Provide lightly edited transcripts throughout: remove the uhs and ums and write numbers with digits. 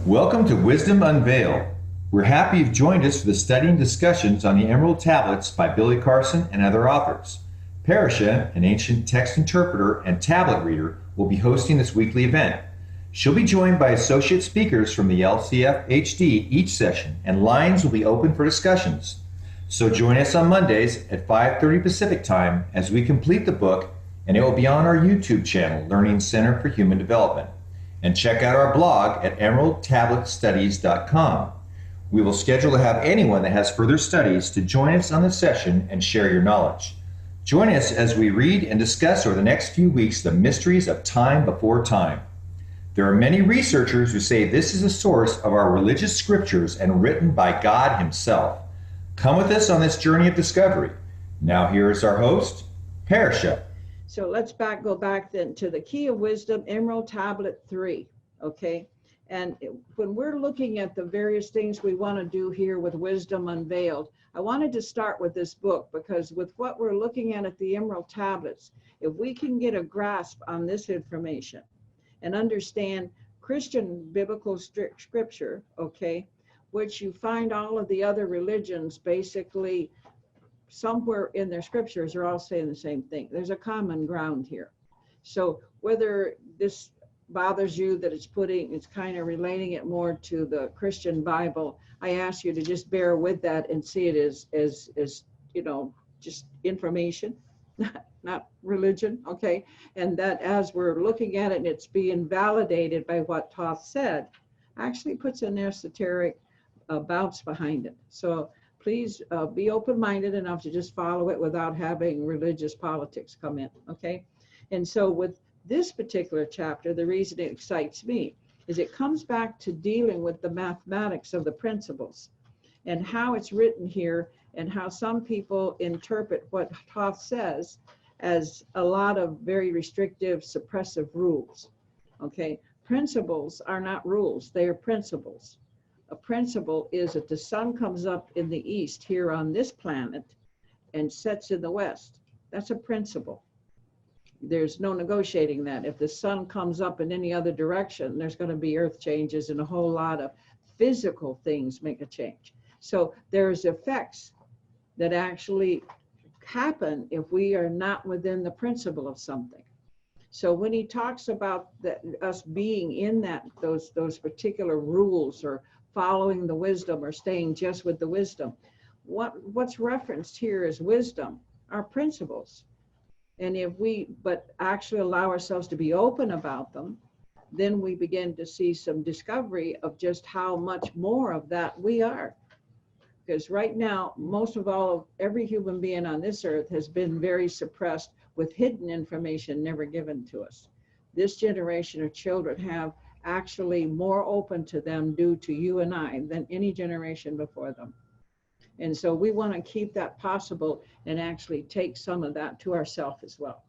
Welcome to Wisdom Unveiled. We're happy you've joined us for the study and discussions on the Emerald Tablets by Billy Carson and other authors. Parisha, an ancient text interpreter and tablet reader, will be hosting this weekly event. She'll be joined by associate speakers from the LCF HD each session, and lines will be open for discussions. So join us on Mondays at 5:30 Pacific Time as we complete the book, and it will be on our YouTube channel, Learning Center for Human Development. And check out our blog at emeraldtabletstudies.com. We will schedule to have anyone that has further studies to join us on the session and share your knowledge. Join us as we read and discuss over the next few weeks the mysteries of time before time. There are many researchers who say this is a source of our religious scriptures and written by God Himself. Come with us on this journey of discovery. Now here is our host, Parisha. So let's go back then to the Key of Wisdom, Emerald Tablet 3, okay? And when we're looking at the various things we want to do here with Wisdom Unveiled, I wanted to start with this book because with what we're looking at the Emerald Tablets, if we can get a grasp on this information and understand Christian biblical scripture, okay, which you find all of the other religions basically somewhere in their scriptures are all saying the same thing. There's a common ground here. So whether this bothers you that it's kind of relating it more to the Christian Bible, I ask you to just bear with that and see it as you know, just information, not religion, okay? And that as we're looking at it and it's being validated by what Toth said, actually puts an esoteric bounce behind it. So please be open-minded enough to just follow it without having religious politics come in, okay? And so with this particular chapter, the reason it excites me is it comes back to dealing with the mathematics of the principles and how it's written here and how some people interpret what Toth says as a lot of very restrictive, suppressive rules, okay? Principles are not rules, they are principles. A principle is that the sun comes up in the east here on this planet and sets in the west. That's a principle. There's no negotiating that. If the sun comes up in any other direction, there's going to be earth changes and a whole lot of physical things make a change. So there's effects that actually happen if we are not within the principle of something. So when he talks about us being in those particular rules or following the wisdom or staying just with the wisdom, what's referenced here is wisdom, our principles. And if we but actually allow ourselves to be open about them, then we begin to see some discovery of just how much more of that we are. Because right now, most of every human being on this earth has been very suppressed with hidden information never given to us. This generation of children have actually more open to them due to you and I than any generation before them. And so we want to keep that possible and actually take some of that to ourselves as well.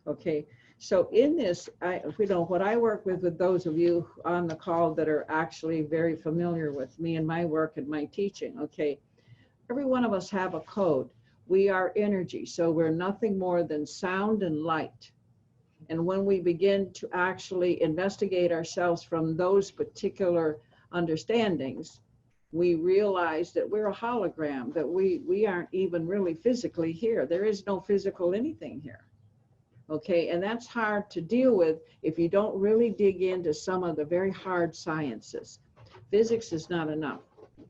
Okay, so in this, what I work with those of you on the call that are actually very familiar with me and my work and my teaching, okay, every one of us have a code. We are energy, so we're nothing more than sound and light. And when we begin to actually investigate ourselves from those particular understandings, we realize that we're a hologram, that we aren't even really physically here. There is no physical anything here. Okay, and that's hard to deal with if you don't really dig into some of the very hard sciences. Physics is not enough.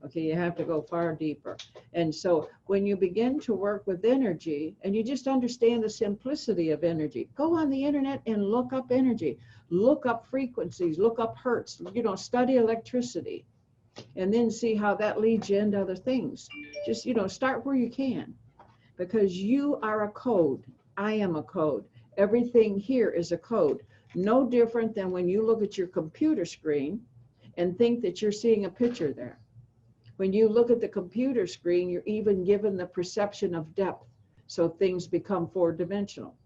Okay, you have to go far deeper. And so when you begin to work with energy and you just understand the simplicity of energy, go on the internet and look up energy, look up frequencies, look up hertz, study electricity, and then see how that leads you into other things. Just, start where you can, because you are a code. I am a code. Everything here is a code. No different than when you look at your computer screen and think that you're seeing a picture there. When you look at the computer screen, you're even given the perception of depth. So things become four-dimensional.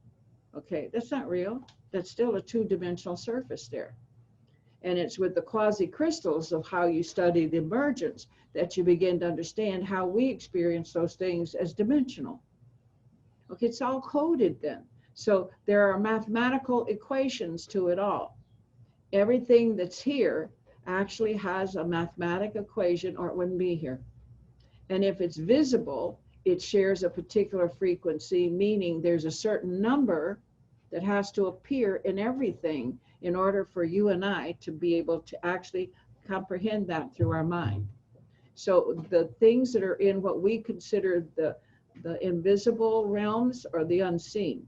Okay, that's not real. That's still a two-dimensional surface there. And it's with the quasi-crystals of how you study the emergence that you begin to understand how we experience those things as dimensional. Okay, it's all coded then. So there are mathematical equations to it all. Everything that's here actually has a mathematical equation or it wouldn't be here. And if it's visible, it shares a particular frequency, meaning there's a certain number that has to appear in everything in order for you and I to be able to actually comprehend that through our mind. So the things that are in what we consider the invisible realms or the unseen.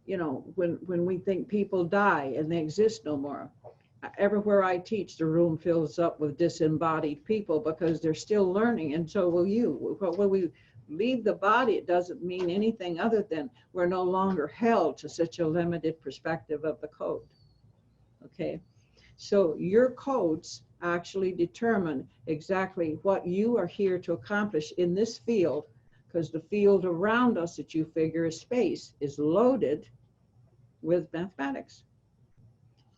You know, when we think people die and they exist no more, everywhere I teach, the room fills up with disembodied people because they're still learning, and so will you. When we leave the body, it doesn't mean anything other than we're no longer held to such a limited perspective of the code. Okay, so your codes actually determine exactly what you are here to accomplish in this field, because the field around us that you figure is space is loaded with mathematics.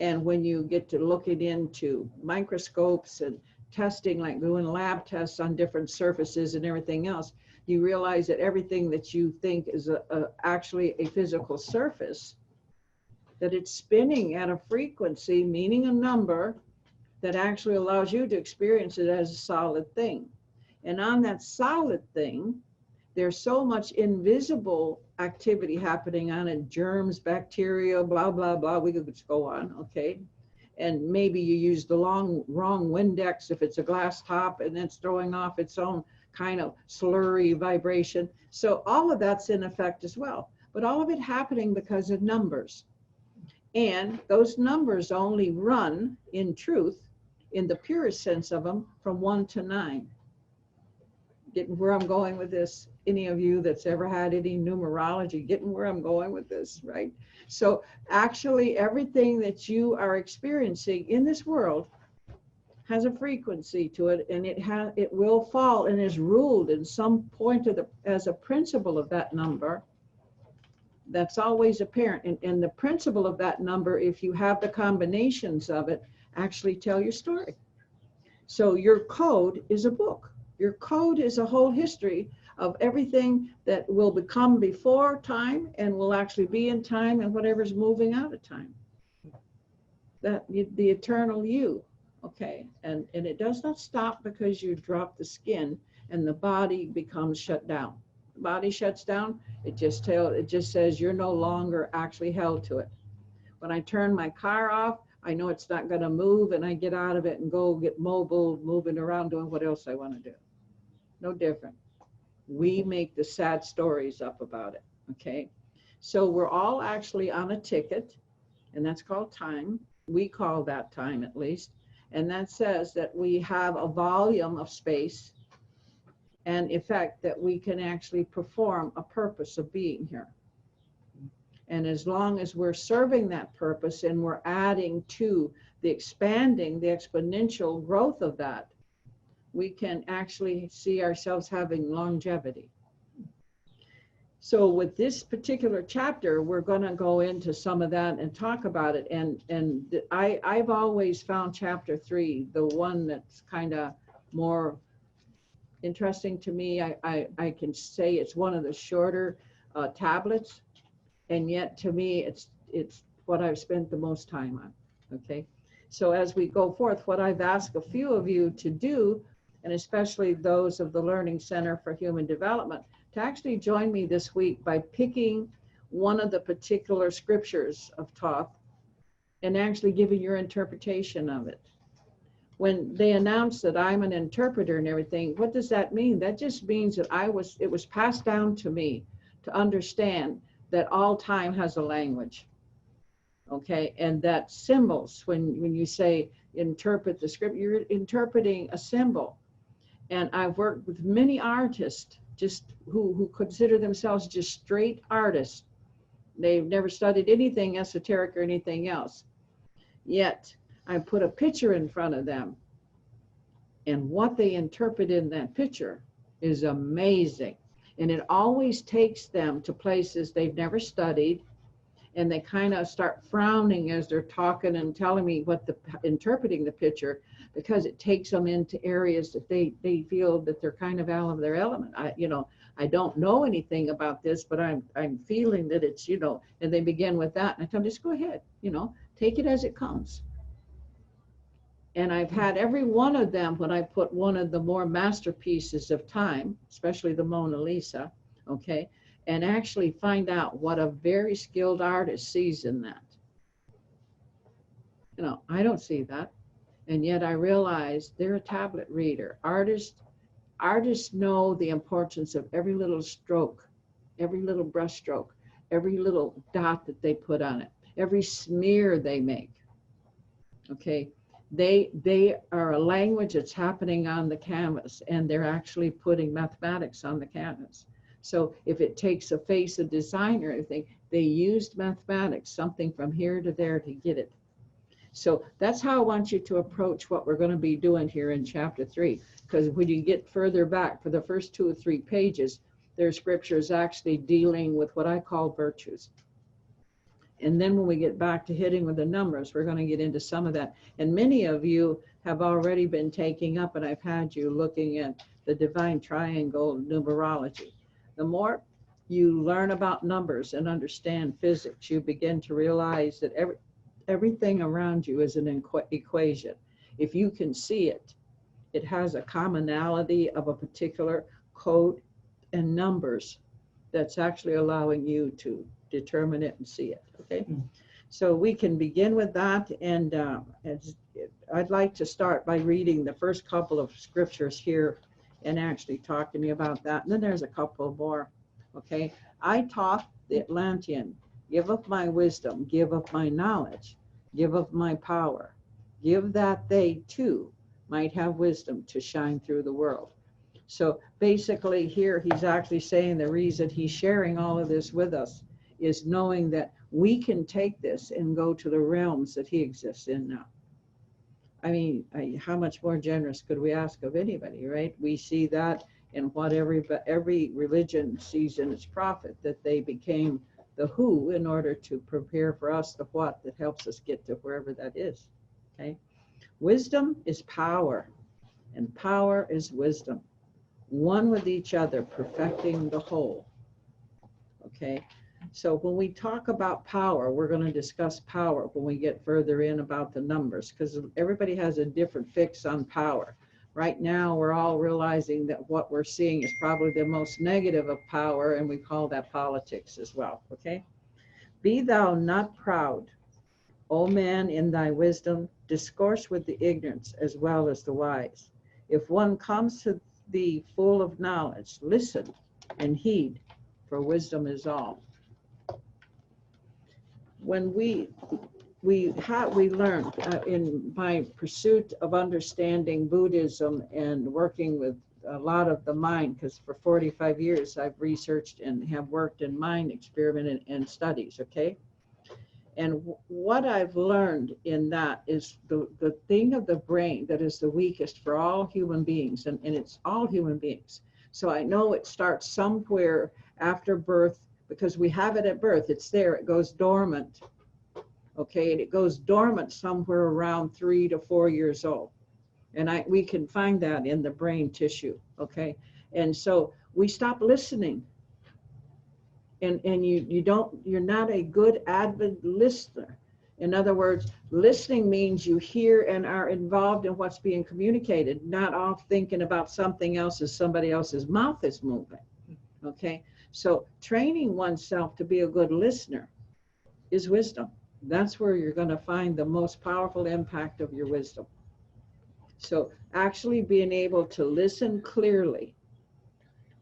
And when you get to looking into microscopes and testing, like doing lab tests on different surfaces and everything else, you realize that everything that you think is actually a physical surface, that it's spinning at a frequency, meaning a number, that actually allows you to experience it as a solid thing. And on that solid thing, there's so much invisible activity happening on it, germs, bacteria, blah, blah, blah. We could just go on, okay? And maybe you use the wrong Windex if it's a glass top and it's throwing off its own kind of slurry vibration. So all of that's in effect as well. But all of it happening because of numbers. And those numbers only run, in truth, in the purest sense of them, from 1 to 9. Getting where I'm going with this? Any of you that's ever had any numerology, getting where I'm going with this, right? So actually everything that you are experiencing in this world has a frequency to it, and it will fall and is ruled in some point of as a principle of that number. That's always apparent. And the principle of that number, if you have the combinations of it, actually tell your story. So your code is a book. Your code is a whole history of everything that will become before time and will actually be in time and whatever's moving out of time. That the eternal you, okay? And it does not stop because you drop the skin and the body becomes shut down. The body shuts down, it just says you're no longer actually held to it. When I turn my car off, I know it's not going to move, and I get out of it and go get mobile, moving around, doing what else I want to do. No different. We make the sad stories up about it, okay? So we're all actually on a ticket, and that's called time. We call that time, at least. And that says that we have a volume of space and effect that we can actually perform a purpose of being here. And as long as we're serving that purpose and we're adding to the expanding, the exponential growth of that, we can actually see ourselves having longevity. So with this particular chapter, we're going to go into some of that and talk about it. And I've always found chapter 3, the one that's kind of more interesting to me. I can say it's one of the shorter tablets, and yet to me, it's what I've spent the most time on, okay? So as we go forth, what I've asked a few of you to do, and especially those of the Learning Center for Human Development, to actually join me this week by picking one of the particular scriptures of Thoth and actually giving your interpretation of it. When they announced that I'm an interpreter and everything, what does that mean? That just means that it was passed down to me to understand that all time has a language, okay? And that symbols, when you say interpret the script, you're interpreting a symbol. And I've worked with many artists just who consider themselves just straight artists. They've never studied anything esoteric or anything else. Yet I put a picture in front of them, and what they interpret in that picture is amazing. And it always takes them to places they've never studied, and they kind of start frowning as they're talking and telling me interpreting the picture, because it takes them into areas that they feel that they're kind of out of their element. I don't know anything about this, but I'm feeling that it's, and they begin with that, and I tell them, just go ahead, take it as it comes. And I've had every one of them when I put one of the more masterpieces of time, especially the Mona Lisa, okay, and actually find out what a very skilled artist sees in that. You know, I don't see that. And yet I realize they're a tablet reader. Artists know the importance of every little stroke, every little brush stroke, every little dot that they put on it, every smear they make. Okay, they are a language that's happening on the canvas, and they're actually putting mathematics on the canvas. So if it takes a face of design or anything, they used mathematics, something from here to there to get it. So that's how I want you to approach what we're going to be doing here in chapter 3. Because when you get further back, for the first 2 or 3 pages, their scripture is actually dealing with what I call virtues. And then when we get back to hitting with the numbers, we're going to get into some of that. And many of you have already been taking up, and I've had you looking at the divine triangle numerology. The more you learn about numbers and understand physics, you begin to realize that everything around you is an equation. If you can see it, it has a commonality of a particular code and numbers that's actually allowing you to determine it and see it. Okay, so we can begin with that, and I'd like to start by reading the first couple of scriptures here and actually talking to you about that. And then there's a couple more. Okay, I taught the Atlantean, give of my wisdom, give of my knowledge, give of my power, give that they too might have wisdom to shine through the world. So basically here he's actually saying the reason he's sharing all of this with us is knowing that we can take this and go to the realms that he exists in now. I mean, how much more generous could we ask of anybody, right? We see that in what every religion sees in its prophet, that they became the who in order to prepare for us the what that helps us get to wherever that is. Okay, wisdom is power, and power is wisdom, one with each other, perfecting the whole. Okay, so when we talk about power, we're going to discuss power when we get further in about the numbers, because everybody has a different fix on power. Right now, we're all realizing that what we're seeing is probably the most negative of power, and we call that politics as well. Okay, be thou not proud, O man, in thy wisdom, discourse with the ignorant as well as the wise. If one comes to thee full of knowledge, listen and heed, for wisdom is all. When we learned in my pursuit of understanding Buddhism and working with a lot of the mind, because for 45 years I've researched and have worked in mind experiment and studies, okay? And what I've learned in that is the thing of the brain that is the weakest for all human beings, and it's all human beings. So I know it starts somewhere after birth, because we have it at birth. It's there. It goes dormant. Okay, and it goes dormant somewhere around 3 to 4 years old. And we can find that in the brain tissue. Okay, and so we stop listening. And you're not a good avid listener. In other words, listening means you hear and are involved in what's being communicated, not off thinking about something else as somebody else's mouth is moving. Okay, so training oneself to be a good listener is wisdom. That's where you're going to find the most powerful impact of your wisdom. So actually being able to listen clearly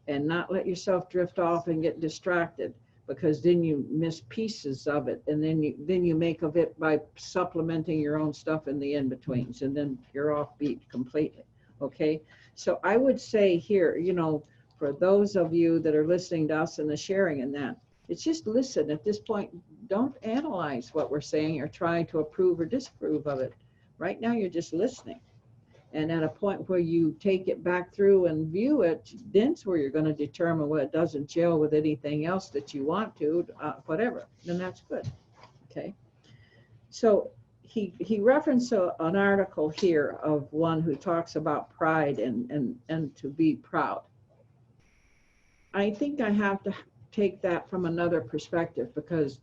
and not let yourself drift off and get distracted, because then you miss pieces of it, and then you make of it by supplementing your own stuff in the in-betweens, and then you're off beat completely. Okay, so I would say here, you know, for those of you that are listening to us and the sharing in that, it's just listen at this point. Don't analyze what we're saying or try to approve or disapprove of it. Right now you're just listening. And at a point where you take it back through and view it, then's where you're going to determine what doesn't gel with anything else that you want to, whatever. Then that's good. Okay. So he referenced an article here of one who talks about pride and to be proud. I think I have to take that from another perspective, because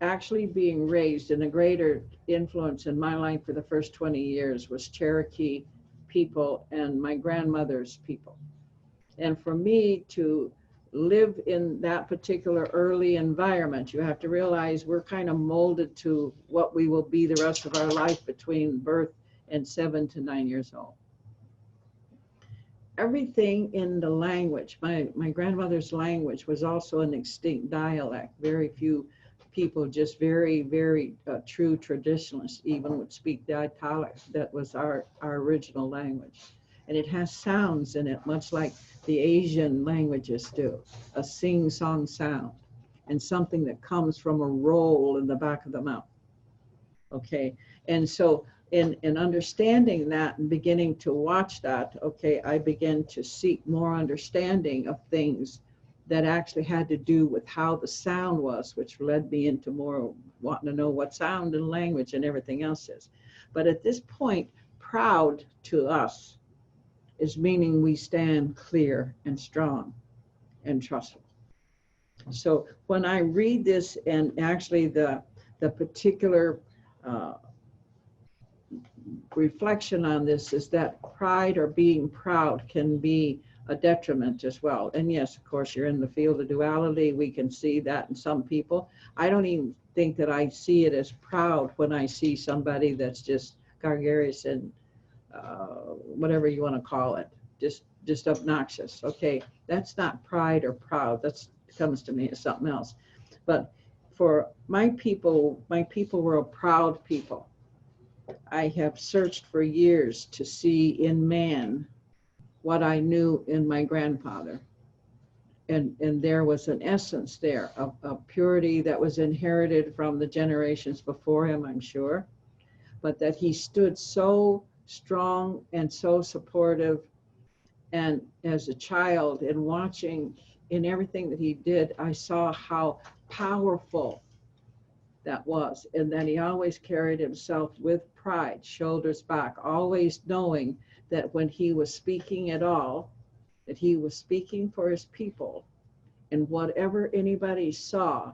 actually being raised, in a greater influence in my life for the first 20 years was Cherokee people and my grandmother's people. And for me to live in that particular early environment, you have to realize we're kind of molded to what we will be the rest of our life between birth and 7 to 9 years old. Everything in the language, my grandmother's language was also an extinct dialect. Very few people, just very, very true traditionalists even would speak the italic. That was our original language. And it has sounds in it, much like the Asian languages do, a sing-song sound, and something that comes from a roll in the back of the mouth. Okay, and so in understanding that and beginning to watch that, okay, I began to seek more understanding of things that actually had to do with how the sound was, which led me into more wanting to know what sound and language and everything else is. But at this point, proud to us is meaning we stand clear and strong and trustful. So when I read this, and actually the particular reflection on this is that pride or being proud can be a detriment as well. And yes, of course, you're in the field of duality. We can see that in some people. I don't even think that I see it as proud when I see somebody that's just gregarious and whatever you want to call it, just obnoxious. Okay, that's not pride or proud. That comes to me as something else. But for my people were a proud people. I have searched for years to see in man what I knew in my grandfather. And there was an essence there of purity that was inherited from the generations before him, I'm sure, but that he stood so strong and so supportive. And as a child, and watching in everything that he did, I saw how powerful that was, and that he always carried himself with pride, shoulders back, always knowing that when he was speaking at all, that he was speaking for his people, and whatever anybody saw,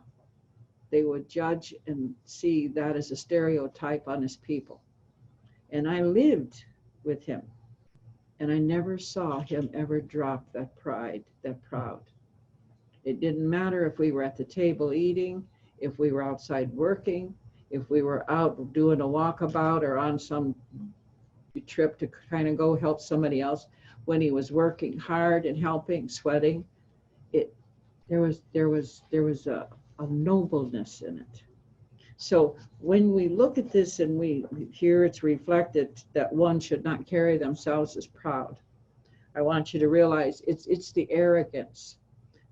they would judge and see that as a stereotype on his people. And I lived with him, and I never saw him ever drop that pride, that proud. It didn't matter if we were at the table eating, if we were outside working, if we were out doing a walkabout or on some trip to kind of go help somebody else. When he was working hard and helping, sweating, there was a nobleness in it. So when we look at this and we hear it's reflected that one should not carry themselves as proud, I want you to realize it's the arrogance,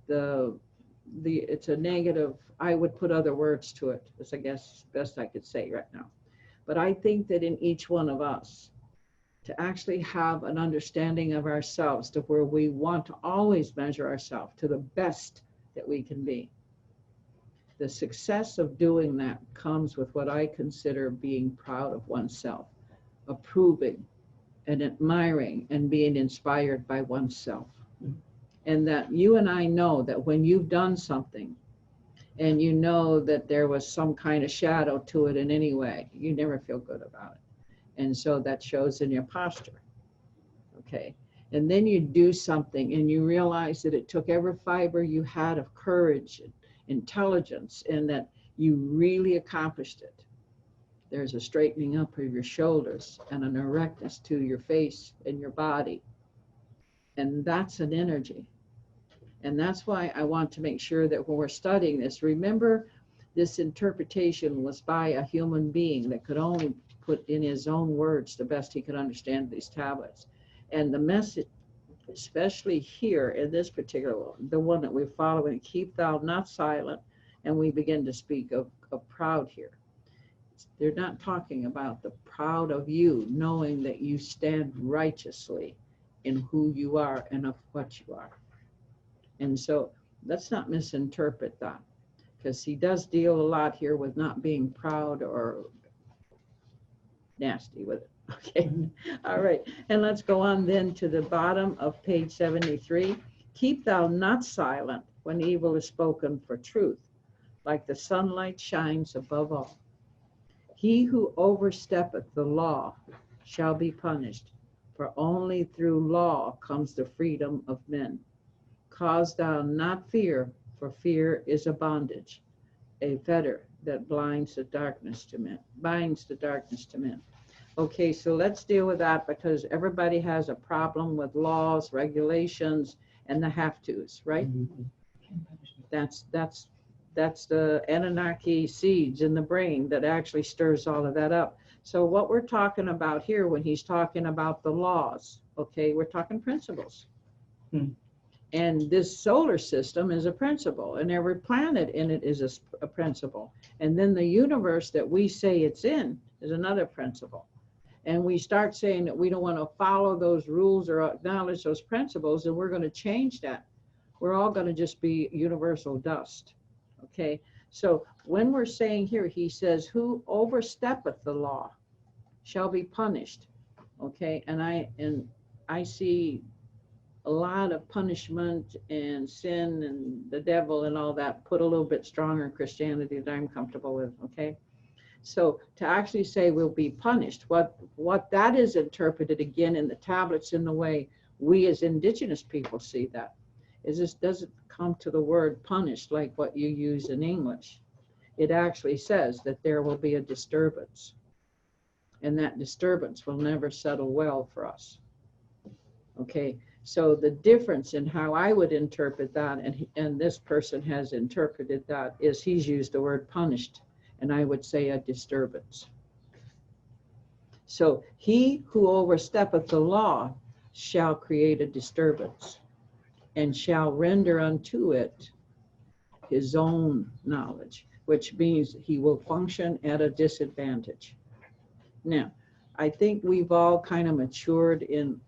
it's a negative. I would put other words to it, as I guess best I could say right now. But I think that in each one of us, to actually have an understanding of ourselves to where we want to always measure ourselves to the best that we can be. The success of doing that comes with what I consider being proud of oneself, approving and admiring and being inspired by oneself. And that you and I know that when you've done something and you know that there was some kind of shadow to it in any way, you never feel good about it. And so that shows in your posture. Okay. And then you do something and you realize that it took every fiber you had of courage and intelligence, and that you really accomplished it. There's a straightening up of your shoulders and an erectness to your face and your body. And that's an energy. And that's why I want to make sure that when we're studying this, remember this interpretation was by a human being that could only put in his own words the best he could understand these tablets. And the message, especially here in this particular one, the one that we're following, keep thou not silent, and we begin to speak of proud here. They're not talking about the proud of you, knowing that you stand righteously in who you are and of what you are. And so let's not misinterpret that, because he does deal a lot here with not being proud or nasty with it. Okay, all right. And let's go on then to the bottom of page 73. Keep thou not silent when evil is spoken for truth, like the sunlight shines above all. He who oversteppeth the law shall be punished, for only through law comes the freedom of men. Cause thou not fear, for fear is a bondage, a fetter that binds the darkness to men. Okay, so let's deal with that because everybody has a problem with laws, regulations, and the have-tos, right? That's the Anunnaki seeds in the brain that actually stirs all of that up. So what we're talking about here when he's talking about the laws, okay, we're talking principles. And this solar system is a principle, and every planet in it is a principle. And then the universe that we say it's in is another principle. And we start saying that we don't want to follow those rules or acknowledge those principles, and we're going to change that. We're all going to just be universal dust. Okay, so when we're saying here, he says, who oversteppeth the law shall be punished. Okay, and I see a lot of punishment and sin and the devil and all that put a little bit stronger in Christianity that I'm comfortable with. Okay, so to actually say we'll be punished, what that is interpreted again in the tablets in the way we as indigenous people see that is this doesn't come to the word punished like what you use in English. It actually says that there will be a disturbance, and that disturbance will never settle well for us. Okay, so the difference in how I would interpret that and this person has interpreted that is he's used the word punished, and I would say a disturbance. So he who oversteppeth the law shall create a disturbance and shall render unto it his own knowledge, which means he will function at a disadvantage. Now, I think we've all kind of matured in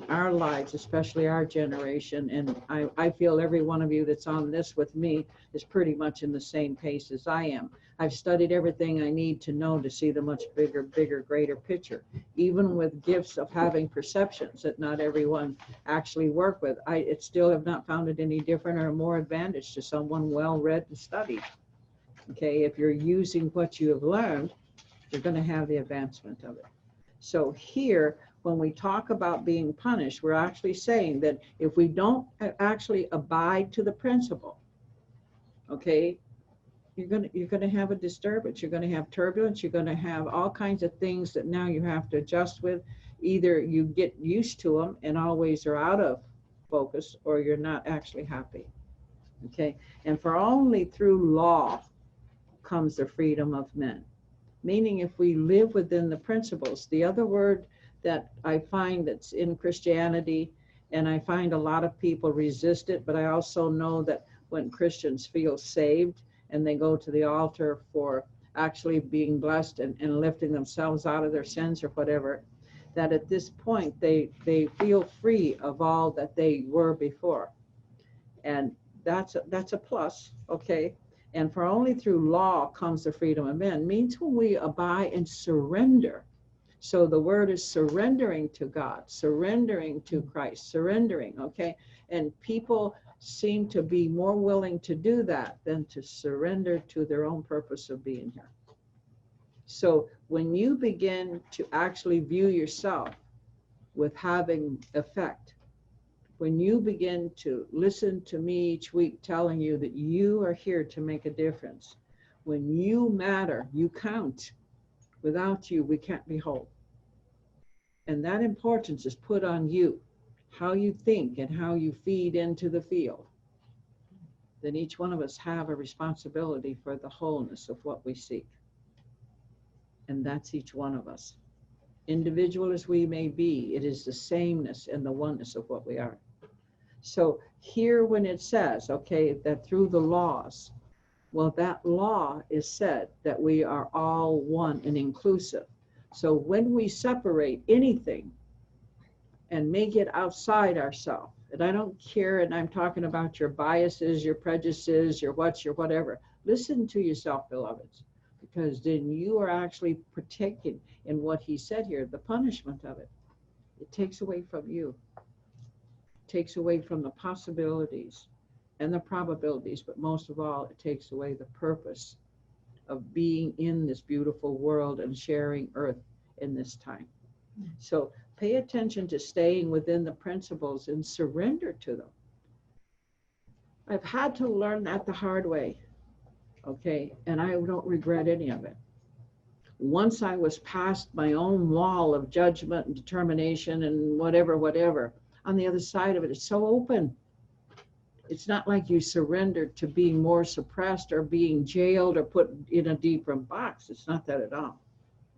our lives, especially our generation, and I feel every one of you that's on this with me is pretty much in the same pace as I am. I've studied everything I need to know to see the much bigger, greater picture, even with gifts of having perceptions that not everyone actually work with. I still have not found it any different or more advantage to someone well-read and studied. Okay, if you're using what you have learned, you're going to have the advancement of it. So here, when we talk about being punished, we're actually saying that if we don't actually abide to the principle, okay, you're going to have a disturbance. You're going to have turbulence. You're going to have all kinds of things that now you have to adjust with. Either you get used to them and always are out of focus, or you're not actually happy. Okay, and for only through law comes the freedom of men. Meaning if we live within the principles. The other word that I find that's in Christianity, and I find a lot of people resist it, but I also know that when Christians feel saved and they go to the altar for actually being blessed and lifting themselves out of their sins or whatever, that at this point they feel free of all that they were before. And that's a plus, okay? And for only through law comes the freedom of men, means when we abide and surrender. So the word is surrendering to God, surrendering to Christ, surrendering, okay? And people seem to be more willing to do that than to surrender to their own purpose of being here. So when you begin to actually view yourself with having effect, when you begin to listen to me each week telling you that you are here to make a difference, when you matter, you count. Without you, we can't be whole. And that importance is put on you, how you think and how you feed into the field. Then each one of us have a responsibility for the wholeness of what we seek. And that's each one of us. Individual as we may be, it is the sameness and the oneness of what we are. So here when it says, okay, that through the laws, well, that law is said that we are all one and inclusive. So when we separate anything and make it outside ourselves, and I don't care, and I'm talking about your biases, your prejudices, your whatever. Listen to yourself, beloveds, because then you are actually partaking in what he said here, the punishment of it. It takes away from you. It takes away from the possibilities and the probabilities, but most of all, it takes away the purpose of being in this beautiful world and sharing earth in this time. So pay attention to staying within the principles and surrender to them. I've had to learn that the hard way, okay? And I don't regret any of it. Once I was past my own wall of judgment and determination and whatever, on the other side of it, it's so open. It's not like you surrendered to being more suppressed or being jailed or put in a deeper box. It's not that at all.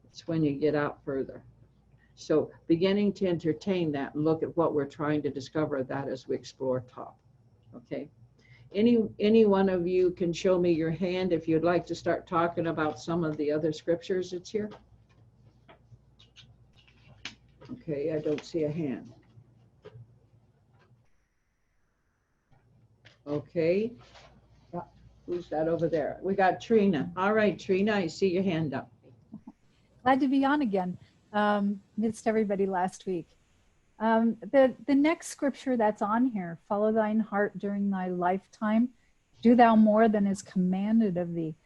It's when you get out further. So beginning to entertain that and look at what we're trying to discover that as we explore top. Okay. Any one of you can show me your hand if you'd like to start talking about some of the other scriptures that's here. Okay, I don't see a hand. Okay. Who's that over there? We got Trina. All right, Trina, I see your hand up. Glad to be on again. Missed everybody last week. The next scripture that's on here, follow thine heart during thy lifetime, do thou more than is commanded of thee.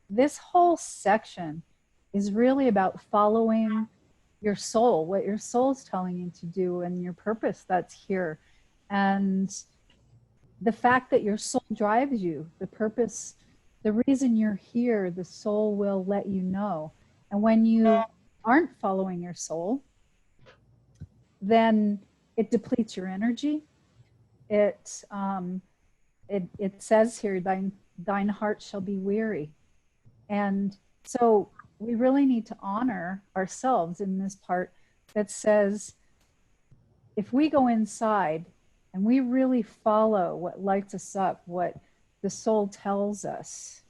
This whole section is really about following your soul, what your soul's telling you to do, and your purpose that's here. And the fact that your soul drives you, the purpose, the reason you're here, the soul will let you know. And when you aren't following your soul, then it depletes your energy. It says here, thine heart shall be weary. And so we really need to honor ourselves in this part that says, if we go inside and we really follow what lights us up, what the soul tells us,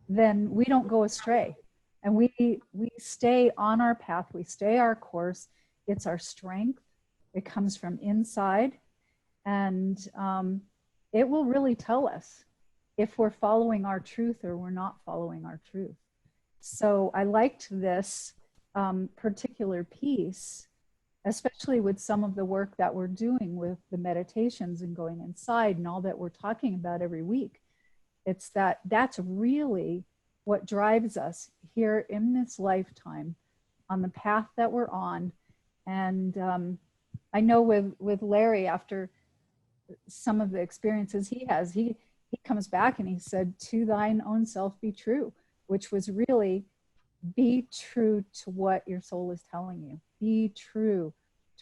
then we don't go astray. And we stay on our path, we stay our course. It's our strength. It comes from inside, and it will really tell us if we're following our truth or we're not following our truth. So I liked this particular piece, especially with some of the work that we're doing with the meditations and going inside and all that we're talking about every week. It's that's really what drives us here in this lifetime on the path that we're on. And I know with Larry, after some of the experiences he has, he comes back and he said, to thine own self be true, which was really be true to what your soul is telling you. Be true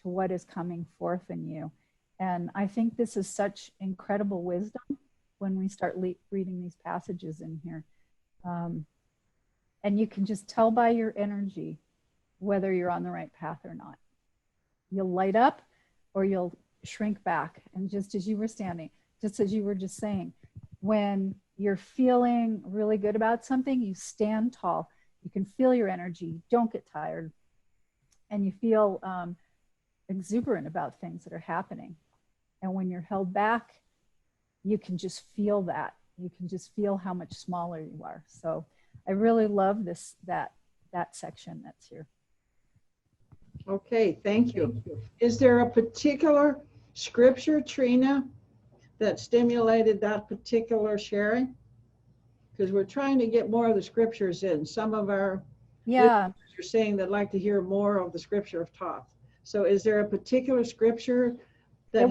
to what is coming forth in you. And I think this is such incredible wisdom when we start reading these passages in here. And you can just tell by your energy whether you're on the right path or not. You'll light up or you'll shrink back. And just as you were standing, just as you were just saying, when you're feeling really good about something, you stand tall. You can feel your energy. Don't get tired. And you feel exuberant about things that are happening. And when you're held back, you can just feel that. You can just feel how much smaller you are. So I really love that section that's here. Okay, thank you. Is there a particular scripture, Trina, that stimulated that particular sharing? Because we're trying to get more of the scriptures in. Some of our listeners are saying they'd like to hear more of the scripture of Thoth. So is there a particular scripture that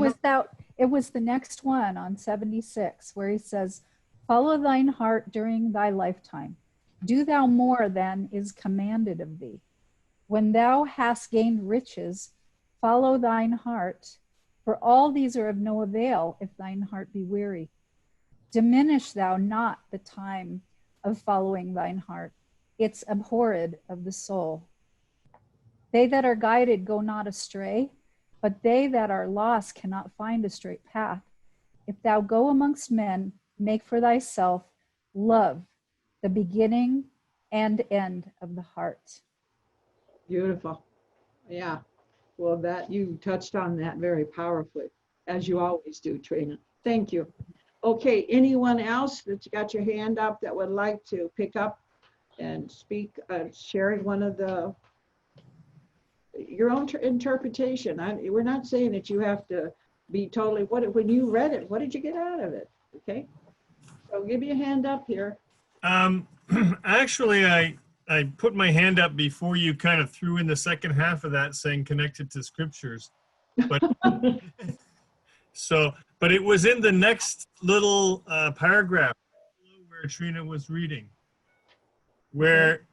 it was the next one on 76, where he says, follow thine heart during thy lifetime. Do thou more than is commanded of thee. When thou hast gained riches, follow thine heart, for all these are of no avail if thine heart be weary. Diminish thou not the time of following thine heart. It's abhorred of the soul. They that are guided go not astray, but they that are lost cannot find a straight path. If thou go amongst men, make for thyself love, the beginning and end of the heart. Beautiful. Yeah. Well, that you touched on that very powerfully, as you always do, Trina. Thank you. Okay, anyone else that's got your hand up that would like to pick up and speak, sharing one of your own interpretation? We're not saying that you have to be totally, when you read it, what did you get out of it? Okay, so give me a hand up here. Actually, I put my hand up before you kind of threw in the second half of that saying connected to scriptures. But but it was in the next little paragraph where Trina was reading, where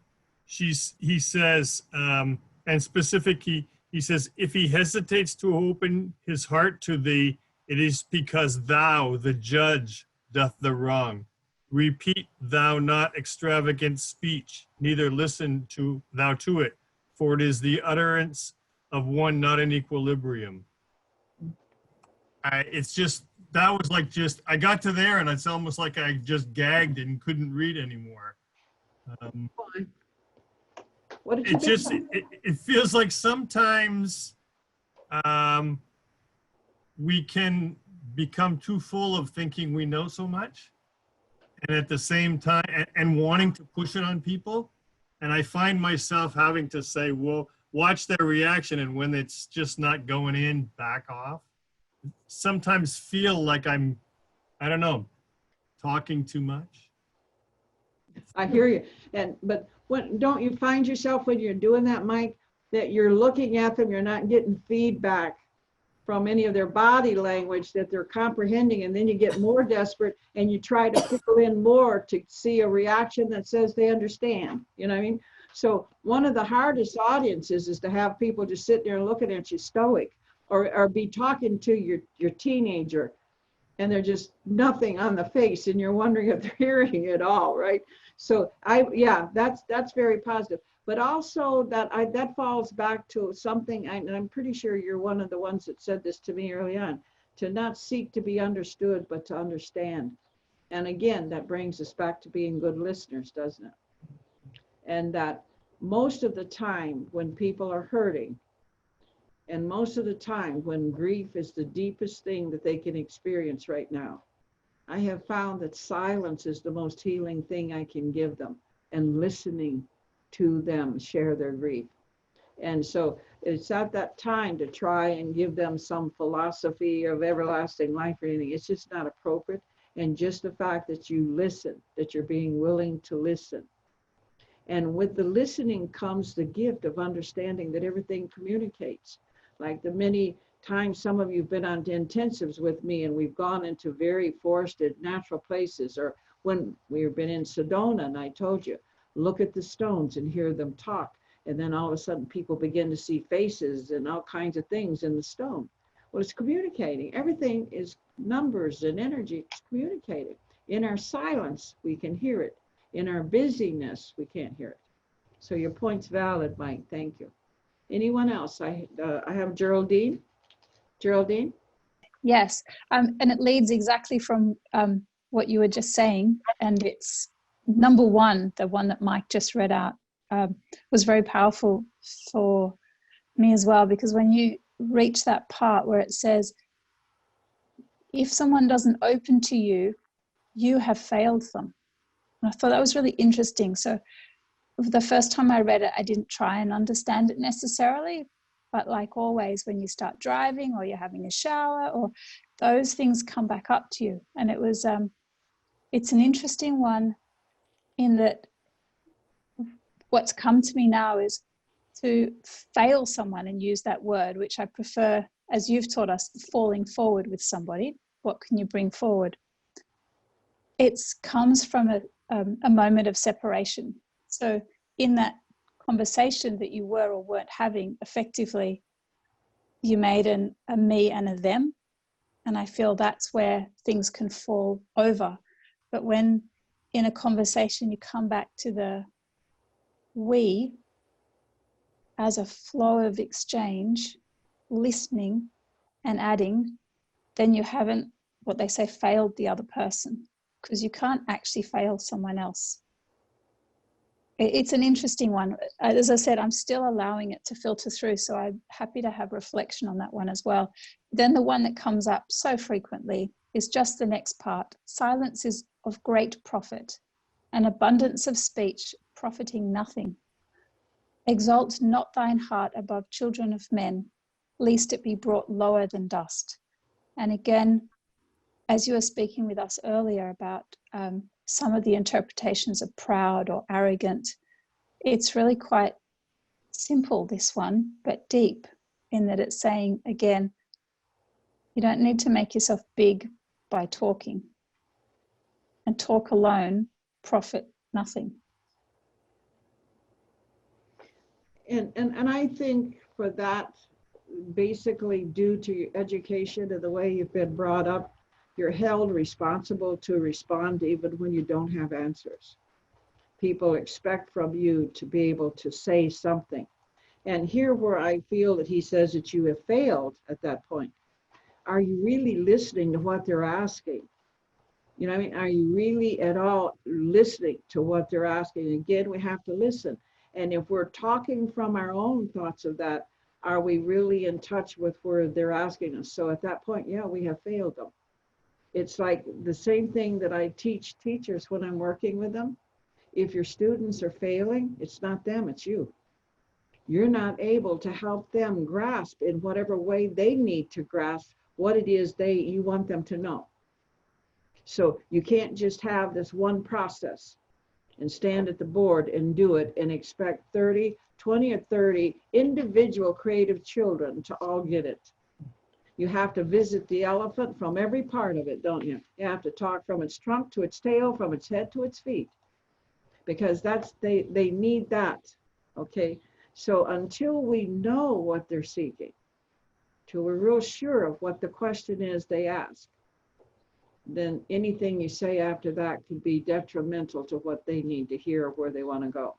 he says, and specifically, he says, if he hesitates to open his heart to thee, it is because thou, the judge, doth the wrong. Repeat thou not extravagant speech, neither listen to thou to it, for it is the utterance of one not in equilibrium. It's just, that was like just, I got to there and it's almost like I just gagged and couldn't read anymore. What did you It just, it feels like sometimes we can become too full of thinking we know so much, and at the same time, and wanting to push it on people. And I find myself having to say, well, watch their reaction. And when it's just not going in, back off. Sometimes feel like I'm, I don't know, talking too much. I hear you. But don't you find yourself when you're doing that, Mike, that you're looking at them, you're not getting feedback from any of their body language that they're comprehending, and then you get more desperate and you try to fill in more to see a reaction that says they understand. You know what I mean? So one of the hardest audiences is to have people just sit there and looking at you stoic, or be talking to your teenager and they're just nothing on the face and you're wondering if they're hearing it all, right? So that's very positive. But also that falls back to something, and I'm pretty sure you're one of the ones that said this to me early on, to not seek to be understood, but to understand. And again, that brings us back to being good listeners, doesn't it? And that most of the time when people are hurting, and most of the time when grief is the deepest thing that they can experience right now, I have found that silence is the most healing thing I can give them, and listening to them share their grief. And so it's at that time to try and give them some philosophy of everlasting life or anything. It's just not appropriate. And just the fact that you listen, that you're being willing to listen. And with the listening comes the gift of understanding that everything communicates. Like the many times some of you have been on intensives with me and we've gone into very forested natural places, or when we've been in Sedona and I told you, look at the stones and hear them talk. And then all of a sudden people begin to see faces and all kinds of things in the stone. Well, it's communicating. Everything is numbers and energy. It's communicating. In our silence, we can hear it. In our busyness, we can't hear it. So your point's valid, Mike. Thank you. Anyone else? I have Geraldine. Geraldine? Yes, and it leads exactly from what you were just saying, and it's number one, the one that Mike just read out, was very powerful for me as well, because when you reach that part where it says, if someone doesn't open to you, you have failed them. And I thought that was really interesting. So the first time I read it, I didn't try and understand it necessarily, but like always, when you start driving or you're having a shower, or those things come back up to you. And it was, it's an interesting one in that what's come to me now is to fail someone and use that word, which I prefer, as you've taught us, falling forward with somebody. What can you bring forward? It comes from a moment of separation. So in that conversation that you were or weren't having, effectively, you made a me and a them. And I feel that's where things can fall over. But when in a conversation you come back to the we as a flow of exchange, listening and adding, then you haven't, what they say, failed the other person, because you can't actually fail someone else. It's an interesting one. As I said, I'm still allowing it to filter through, so I'm happy to have reflection on that one as well. Then the one that comes up so frequently is just the next part. Silence is of great profit, an abundance of speech profiting nothing. Exalt not thine heart above children of men, lest it be brought lower than dust. And again, as you were speaking with us earlier about some of the interpretations of proud or arrogant, it's really quite simple, this one, but deep, in that it's saying, again, you don't need to make yourself big by talking, and talk alone profit nothing. And I think for that, basically due to your education and the way you've been brought up, you're held responsible to respond even when you don't have answers. People expect from you to be able to say something. And here where I feel that he says that you have failed at that point, are you really listening to what they're asking? You know what I mean? Are you really at all listening to what they're asking? Again, we have to listen. And if we're talking from our own thoughts of that, are we really in touch with where they're asking us? So at that point, yeah, we have failed them. It's like the same thing that I teach teachers when I'm working with them. If your students are failing, it's not them, it's you. You're not able to help them grasp in whatever way they need to grasp what it is you want them to know. So you can't just have this one process and stand at the board and do it and expect 20 or 30 individual creative children to all get it. You have to visit the elephant from every part of it, don't you? You have to talk from its trunk to its tail, from its head to its feet, because they need that, okay? So until we know what they're seeking, till we're real sure of what the question is they ask, then anything you say after that could be detrimental to what they need to hear or where they want to go.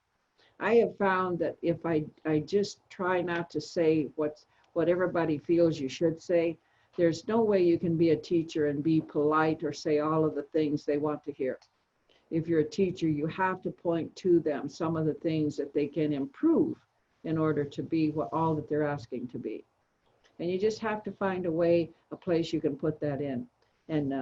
I have found that if I just try not to say what everybody feels you should say, there's no way you can be a teacher and be polite or say all of the things they want to hear. If you're a teacher, you have to point to them some of the things that they can improve in order to be all that they're asking to be. And you just have to find a place you can put that in. And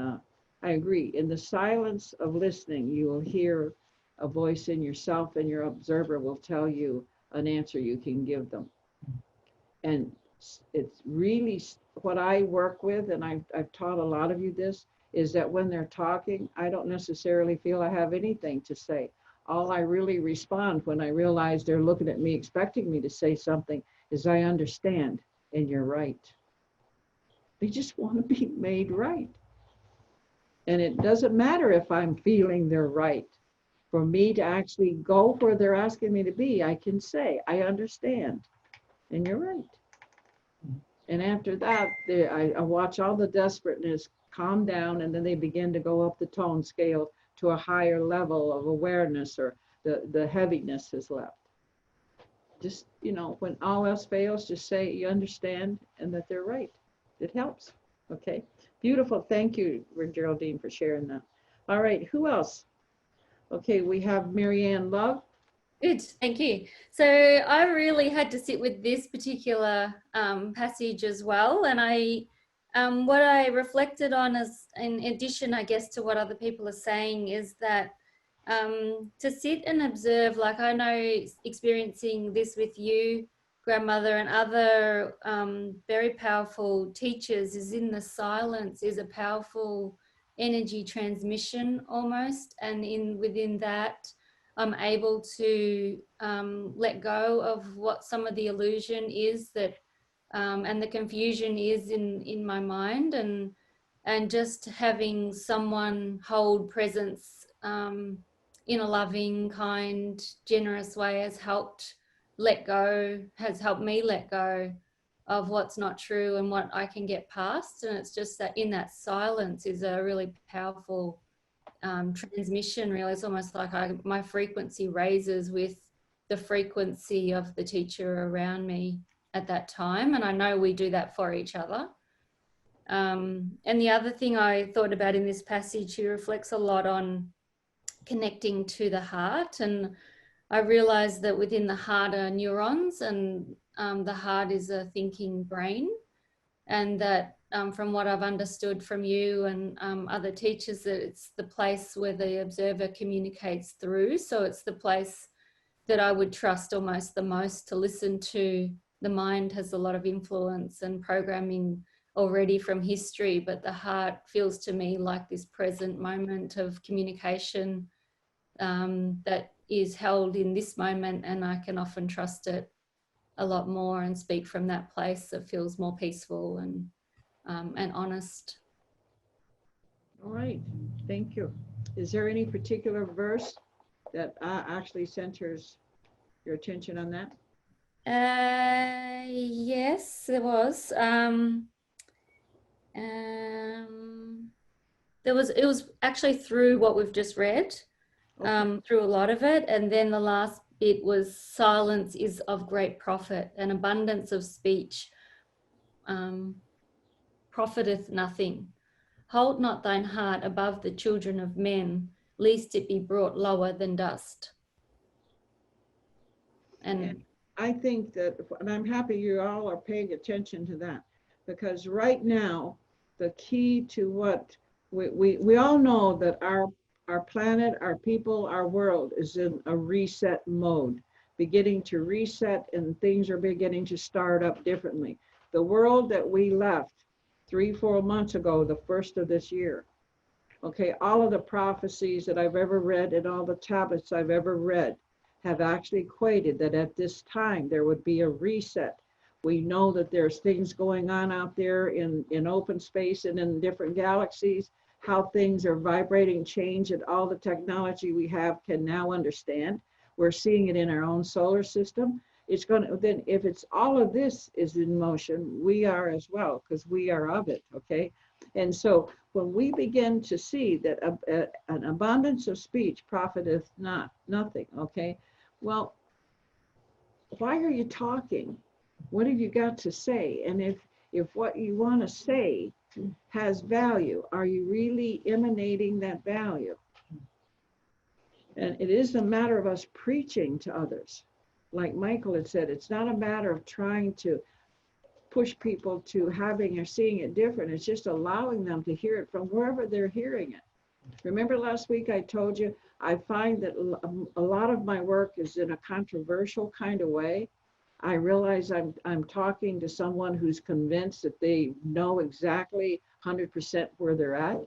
I agree, in the silence of listening, you will hear a voice in yourself, and your observer will tell you an answer you can give them. And it's really what I work with, and I've taught a lot of you this, is that when they're talking, I don't necessarily feel I have anything to say. All I really respond when I realize they're looking at me expecting me to say something is, I understand, and you're right. They just want to be made right. And it doesn't matter if I'm feeling they're right. For me to actually go where they're asking me to be, I can say, I understand, and you're right. And after that, I watch all the desperateness calm down, and then they begin to go up the tone scale to a higher level of awareness, or the heaviness is left. Just, when all else fails, just say you understand and that they're right. It helps. Okay. Beautiful. Thank you, Geraldine, for sharing that. All right. Who else? Okay. We have Marianne Love. Good, thank you. So I really had to sit with this particular passage as well, and what I reflected on, as in addition, I guess, to what other people are saying, is that to sit and observe, like I know experiencing this with you, grandmother, and other very powerful teachers, is in the silence is a powerful energy transmission almost, and within that, I'm able to let go of what some of the illusion is that, and the confusion is in my mind, and just having someone hold presence in a loving, kind, generous way has helped me let go of what's not true and what I can get past. And it's just that in that silence is a really powerful transmission. Really, it's almost like my frequency raises with the frequency of the teacher around me at that time, and I know we do that for each other. And the other thing I thought about in this passage, he reflects a lot on connecting to the heart, and I realized that within the heart are neurons, and the heart is a thinking brain, and that from what I've understood from you and other teachers, that it's the place where the observer communicates through. So it's the place that I would trust almost the most to listen to. The mind has a lot of influence and programming already from history, but the heart feels to me like this present moment of communication that is held in this moment, and I can often trust it a lot more and speak from that place that feels more peaceful and honest. All right, thank you. Is there any particular verse that actually centers your attention on that? Yes, there was. It was actually through what we've just read, through a lot of it. And then the last bit was silence is of great profit, and abundance of speech profiteth nothing. Hold not thine heart above the children of men, lest it be brought lower than dust. And I think that, and I'm happy you all are paying attention to that, because right now, the key to what we all know that our planet, our people, our world is in a reset mode, beginning to reset, and things are beginning to start up differently. The world that we left 3-4 months ago, the first of this year, okay, all of the prophecies that I've ever read and all the tablets I've ever read have actually equated that at this time there would be a reset. We know that there's things going on out there in open space and in different galaxies, how things are vibrating, change, and all the technology we have can now understand. We're seeing it in our own solar system. It's going to, then if it's all of this is in motion, we are as well, because we are of it, okay? And so when we begin to see that an abundance of speech profiteth nothing, okay? Well, why are you talking? What have you got to say? And if what you want to say has value, are you really emanating that value? And it is a matter of us preaching to others. Like Michael had said, it's not a matter of trying to push people to having or seeing it different. It's just allowing them to hear it from wherever they're hearing it. Remember last week I told you, I find that a lot of my work is in a controversial kind of way. I realize I'm talking to someone who's convinced that they know exactly 100% where they're at.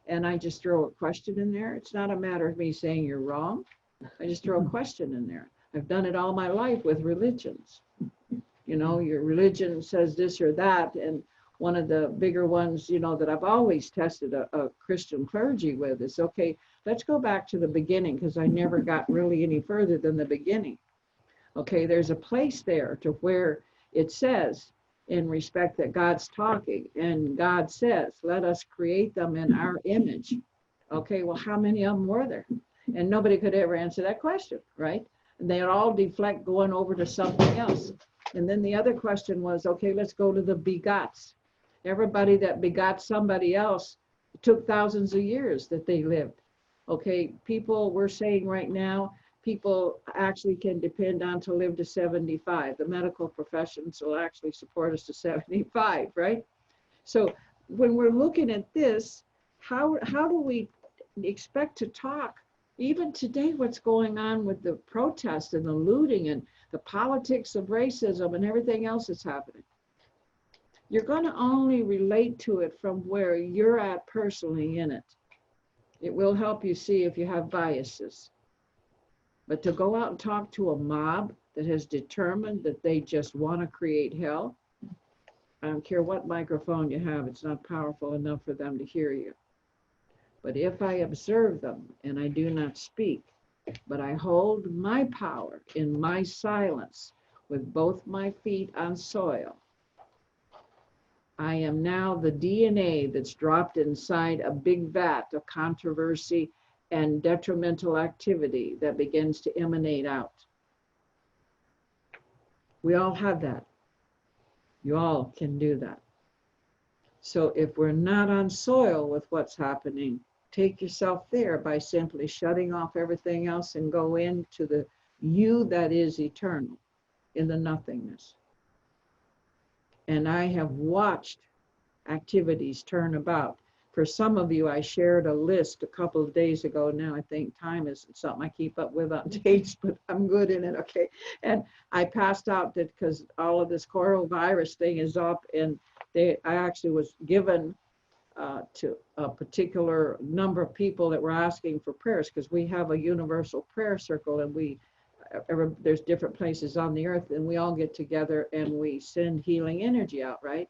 And I just throw a question in there. It's not a matter of me saying you're wrong. I just throw a question in there. I've done it all my life with religions. You know, your religion says this or that. And one of the bigger ones, you know, that I've always tested a Christian clergy with is, okay, let's go back to the beginning, because I never got really any further than the beginning. Okay, there's a place there to where it says in respect that God's talking, and God says, let us create them in our image. Okay, well, how many of them were there? And nobody could ever answer that question, right? And they all deflect going over to something else. And then the other question was, okay, let's go to the begots. Everybody that begot somebody else, it took thousands of years that they lived. Okay, people, we're saying right now, people actually can depend on to live to 75. The medical professions will actually support us to 75, right? So when we're looking at this, how do we expect to talk? Even today, what's going on with the protests and the looting and the politics of racism and everything else that's happening. You're going to only relate to it from where you're at personally in it. It will help you see if you have biases. But to go out and talk to a mob that has determined that they just want to create hell, I don't care what microphone you have, it's not powerful enough for them to hear you. But if I observe them and I do not speak, but I hold my power in my silence with both my feet on soil, I am now the DNA that's dropped inside a big vat of controversy and detrimental activity that begins to emanate out. We all have that. You all can do that. So if we're not on soil with what's happening, take yourself there by simply shutting off everything else and go into the you that is eternal in the nothingness. And I have watched activities turn about. For some of you, I shared a list a couple of days ago. Now I think time isn't something I keep up with on dates, but I'm good in it, okay? And I passed out that because all of this coronavirus thing is up, and I actually was given to a particular number of people that were asking for prayers, because we have a universal prayer circle, and there's different places on the earth, and we all get together and we send healing energy out, right?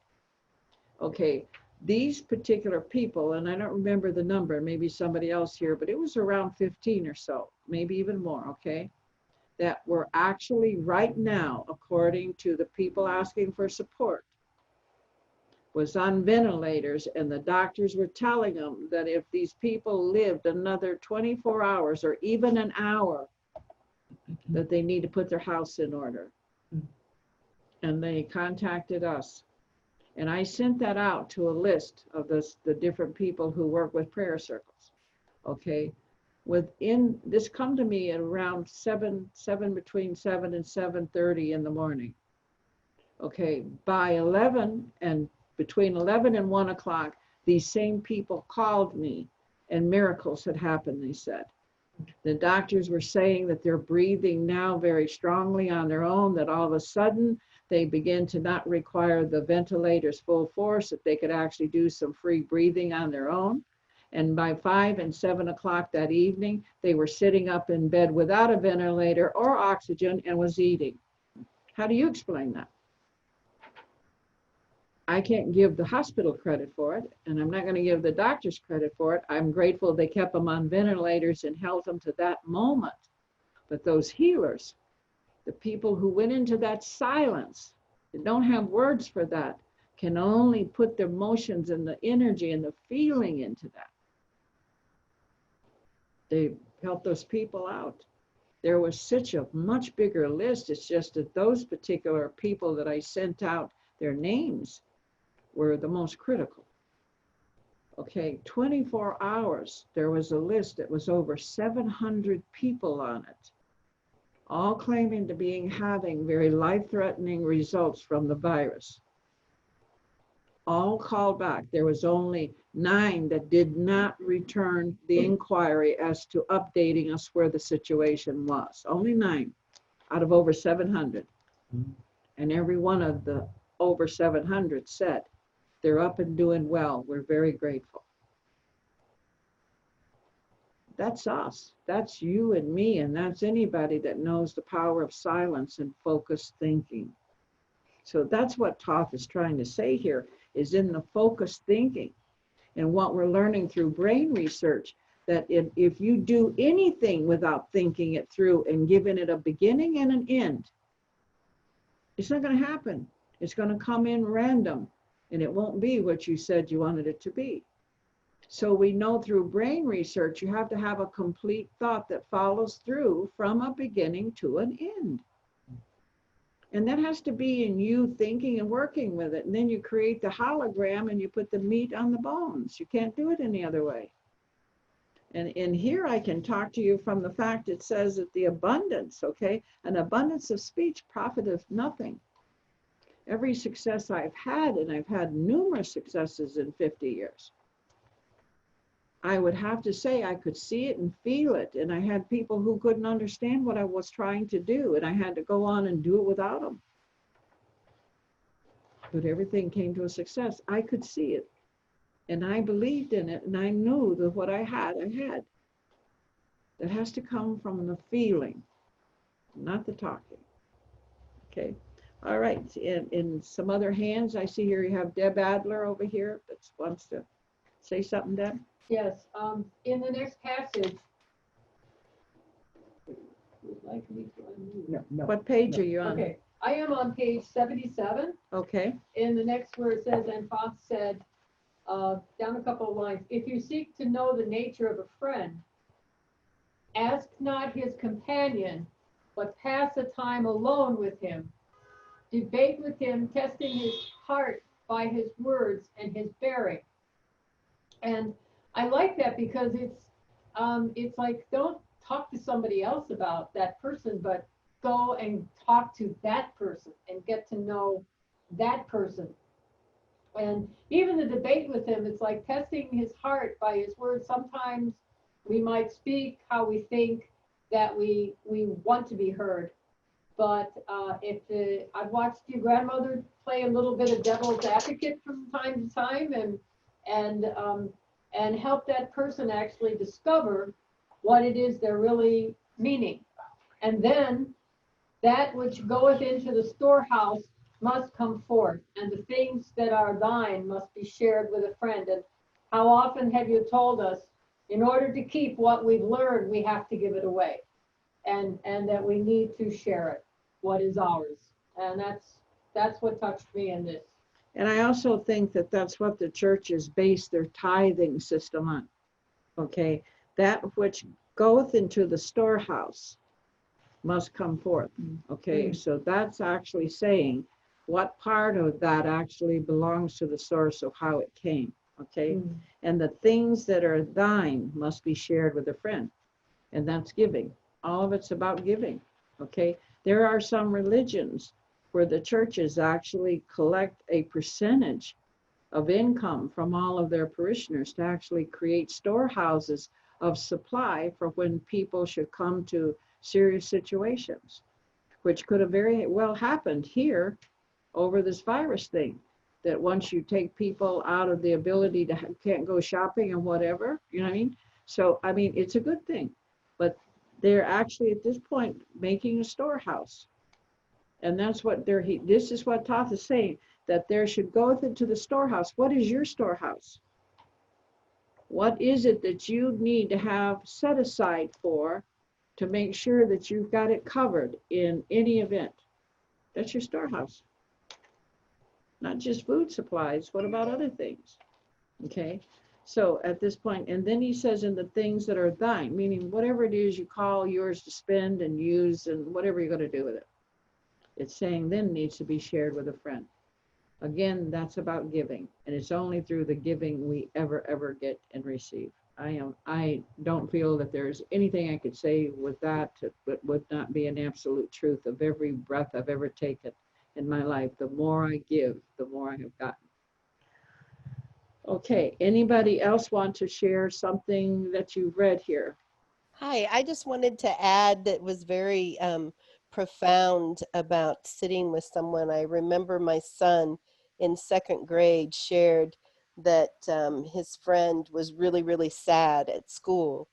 Okay, these particular people, and I don't remember the number, maybe somebody else here, but it was around 15 or so, maybe even more, okay, that were actually right now, according to the people asking for support, was on ventilators, and the doctors were telling them that if these people lived another 24 hours or even an hour, that they need to put their house in order. And they contacted us. And I sent that out to a list of the different people who work with prayer circles. Okay. Within this, come to me at around between 7 and 7:30 in the morning. Okay. By 11 and between 11 and 1 o'clock, these same people called me, and miracles had happened, they said. The doctors were saying that they're breathing now very strongly on their own, that all of a sudden they begin to not require the ventilators full force, that they could actually do some free breathing on their own. And by 5 and 7 o'clock that evening, they were sitting up in bed without a ventilator or oxygen and was eating. How do you explain that? I can't give the hospital credit for it, and I'm not going to give the doctors credit for it. I'm grateful they kept them on ventilators and held them to that moment. But those healers, the people who went into that silence, that don't have words for that, can only put their emotions and the energy and the feeling into that. They helped those people out. There was such a much bigger list. It's just that those particular people that I sent out their names were the most critical. Okay, 24 hours, there was a list that was over 700 people on it, all claiming to be having very life-threatening results from the virus. All called back. There was only 9 that did not return the inquiry as to updating us where the situation was. Only 9 out of over 700. And every one of the over 700 said, they're up and doing well. We're very grateful. That's us. That's you and me, and that's anybody that knows the power of silence and focused thinking. So that's what Toth is trying to say here, is in the focused thinking. And what we're learning through brain research, that if you do anything without thinking it through and giving it a beginning and an end, it's not going to happen. It's going to come in random. And it won't be what you said you wanted it to be. So we know through brain research, you have to have a complete thought that follows through from a beginning to an end. And that has to be in you thinking and working with it. And then you create the hologram and you put the meat on the bones. You can't do it any other way. And in here, I can talk to you from the fact it says that the abundance, okay, an abundance of speech profiteth nothing. Every success I've had, and I've had numerous successes in 50 years, I would have to say I could see it and feel it. And I had people who couldn't understand what I was trying to do, and I had to go on and do it without them. But everything came to a success. I could see it, and I believed in it, and I knew that what I had, I had. That has to come from the feeling, not the talking. Okay. All right, in some other hands, I see here you have Deb Adler over here that wants to say something, Deb? Yes, in the next passage, would like me to unmute. No. What page are you on? Okay, I am on page 77. Okay. In the next where it says, and Fox said, down a couple of lines, if you seek to know the nature of a friend, ask not his companion, but pass a time alone with him. Debate with him, testing his heart by his words and his bearing. And I like that because it's like, don't talk to somebody else about that person, but go and talk to that person and get to know that person. And even the debate with him, it's like testing his heart by his words. Sometimes we might speak how we think that we want to be heard. But I've watched your grandmother play a little bit of devil's advocate from time to time, and help that person actually discover what it is they're really meaning. And then that which goeth into the storehouse must come forth, and the things that are thine must be shared with a friend. And how often have you told us, in order to keep what we've learned, we have to give it away, and that we need to share it, what is ours. And that's what touched me in this. And I also think that that's what the churches base their tithing system on. Okay, that which goeth into the storehouse must come forth. Okay, so that's actually saying what part of that actually belongs to the source of how it came. Okay, and the things that are thine must be shared with a friend, and that's giving. All of it's about giving. Okay, there are some religions where the churches actually collect a percentage of income from all of their parishioners to actually create storehouses of supply for when people should come to serious situations, which could have very well happened here over this virus thing, that once you take people out of the ability to can't go shopping and whatever, you know what I mean? So, I mean, it's a good thing, but they're actually at this point making a storehouse. And that's what this is what Toth is saying, that there should go into the storehouse. What is your storehouse? What is it that you need to have set aside for to make sure that you've got it covered in any event? That's your storehouse. Not just food supplies. What about other things? Okay. So at this point, and then he says, in the things that are thine, meaning whatever it is you call yours to spend and use and whatever you're going to do with it. It's saying then needs to be shared with a friend. Again, that's about giving, and it's only through the giving we ever get and receive. I don't feel that there's anything I could say with that that would not be an absolute truth of every breath I've ever taken in my life. The more I give, the more I have gotten. Okay, anybody else want to share something that you've read here? Hi, I just wanted to add that was very profound about sitting with someone. I remember my son in second grade shared that his friend was really, really sad at school.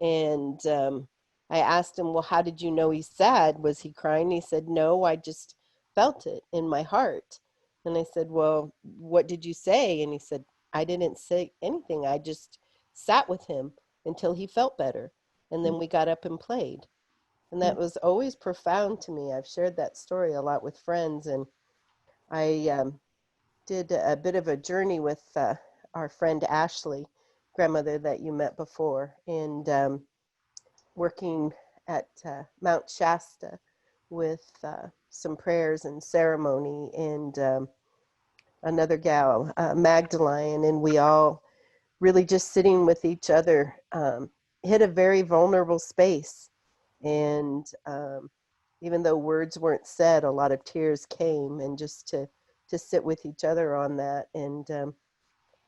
And I asked him, well, how did you know he's sad? Was he crying? He said, no, I just felt it in my heart. And I said, well, what did you say? And he said, I didn't say anything. I just sat with him until he felt better. And then we got up and played. And that was always profound to me. I've shared that story a lot with friends. And I did a bit of a journey with our friend Ashley, grandmother that you met before, and working at Mount Shasta with some prayers and ceremony, and another gal, Magdalene, and we all really just sitting with each other hit a very vulnerable space. And even though words weren't said, a lot of tears came, and just to sit with each other on that, and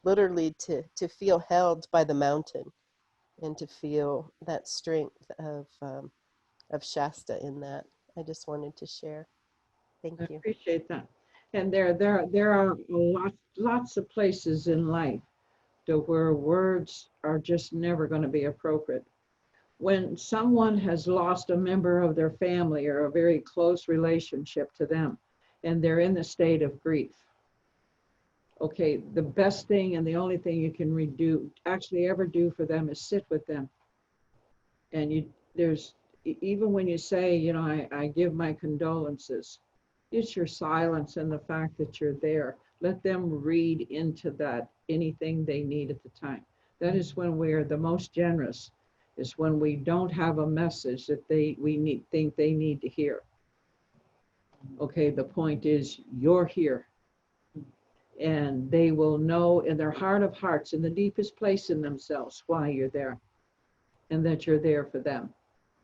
literally to feel held by the mountain, and to feel that strength of Shasta in that. I just wanted to share. Thank I you. appreciate that. And there are lots of places in life to where words are just never going to be appropriate. When someone has lost a member of their family or a very close relationship to them, and they're in the state of grief, okay, the best thing and the only thing you can actually ever do for them is sit with them. And even when you say, you know, I give my condolences, it's your silence and the fact that you're there. Let them read into that anything they need at the time. That is when we are the most generous, is when we don't have a message that think they need to hear. Okay, the point is you're here. And they will know in their heart of hearts, in the deepest place in themselves, why you're there, and that you're there for them.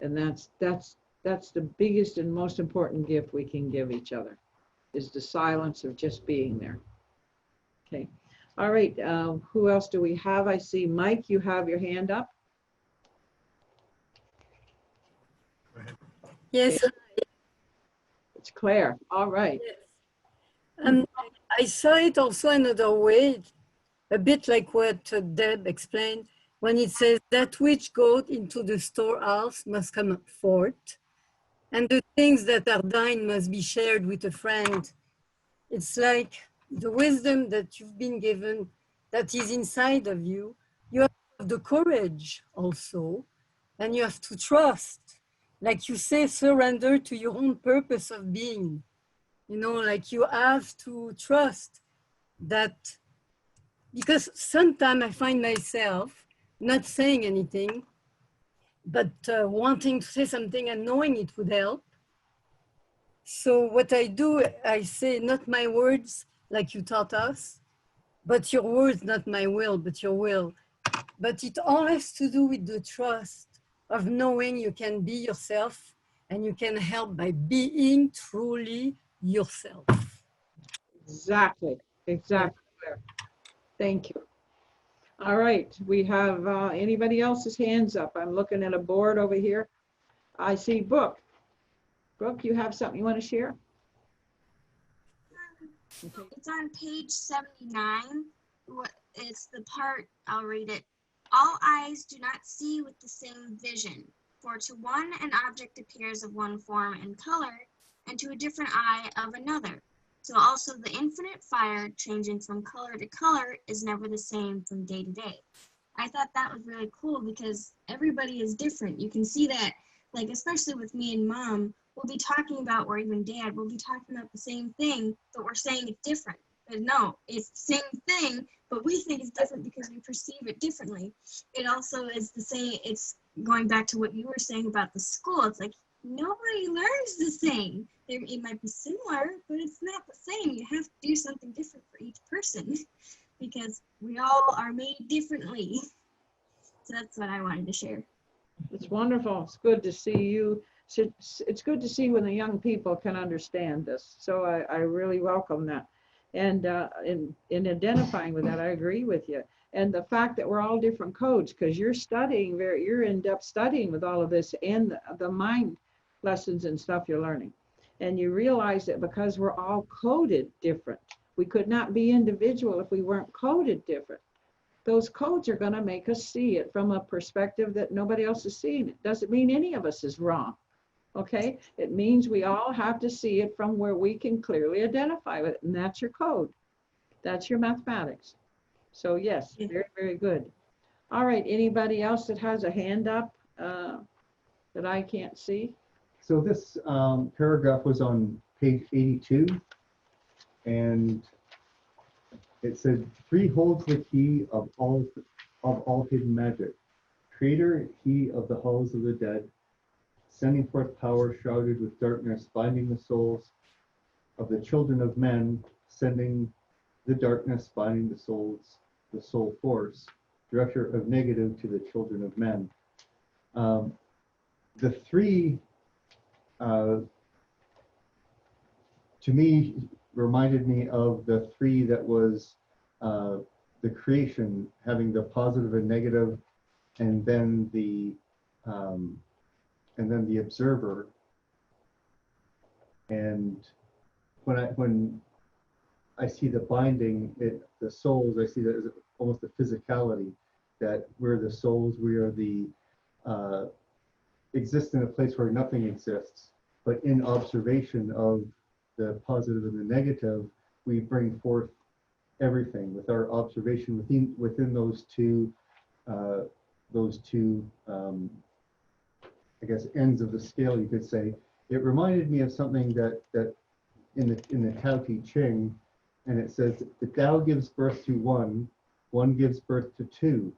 And that's the biggest and most important gift we can give each other, is the silence of just being there. Okay. All right. Who else do we have? I see Mike, you have your hand up. Yes. Claire, all right. Yes. I saw it also another way, a bit like what Deb explained, when it says that which goes into the storehouse must come forth, and the things that are thine must be shared with a friend. It's like the wisdom that you've been given, that is inside of you. You have the courage also, and you have to trust. Like you say, surrender to your own purpose of being. You know, like you have to trust that, because sometimes I find myself not saying anything, but wanting to say something and knowing it would help. So what I do, I say, not my words, like you taught us, but your words, not my will, but your will. But it all has to do with the trust of knowing you can be yourself and you can help by being truly yourself. Exactly, exactly, Claire. Thank you. All right, we have anybody else's hands up? I'm looking at a board over here. I see Brooke. Brooke, you have something you want to share? Okay. It's on page 79. It's the part, I'll read it. All eyes do not see with the same vision, for to one an object appears of one form and color, and to a different eye of another. So also the infinite fire, changing from color to color, is never the same from day to day. I thought that was really cool because everybody is different. You can see that, like, especially with me and Mom, we'll be talking about, or even Dad, we'll be talking about the same thing, but we're saying it's different. But no, it's the same thing, but we think it's different because we perceive it differently. It also is the same, it's going back to what you were saying about the school. It's like, nobody learns the same. It might be similar, but it's not the same. You have to do something different for each person because we all are made differently. So that's what I wanted to share. It's wonderful. It's good to see you. It's good to see when the young people can understand this. So I really welcome that. And in identifying with that, I agree with you. And the fact that we're all different codes, because you're studying, you're in depth studying with all of this and the mind lessons and stuff you're learning. And you realize that because we're all coded different, we could not be individual if we weren't coded different. Those codes are going to make us see it from a perspective that nobody else is seeing it. Doesn't mean any of us is wrong. Okay, it means we all have to see it from where we can clearly identify with it, and that's your code. That's your mathematics. So yes, very, very good. All right, anybody else that has a hand up that I can't see? So this paragraph was on page 82, and it said, 3 holds the key of all hidden magic. Creator, he of the halls of the dead, sending forth power shrouded with darkness, binding the souls of the children of men, sending the darkness, binding the souls, the soul force, director of negative to the children of men. The 3, to me, reminded me of the 3 that was the creation, having the positive and negative, and then the observer. And when I see the binding, the souls, I see that as almost a physicality, that we're the souls, we are the exist in a place where nothing exists, but in observation of the positive and the negative, we bring forth everything with our observation within those two I guess ends of the scale, you could say. It reminded me of something that in the Tao Te Ching, and it says the Tao gives birth to one gives birth to 2,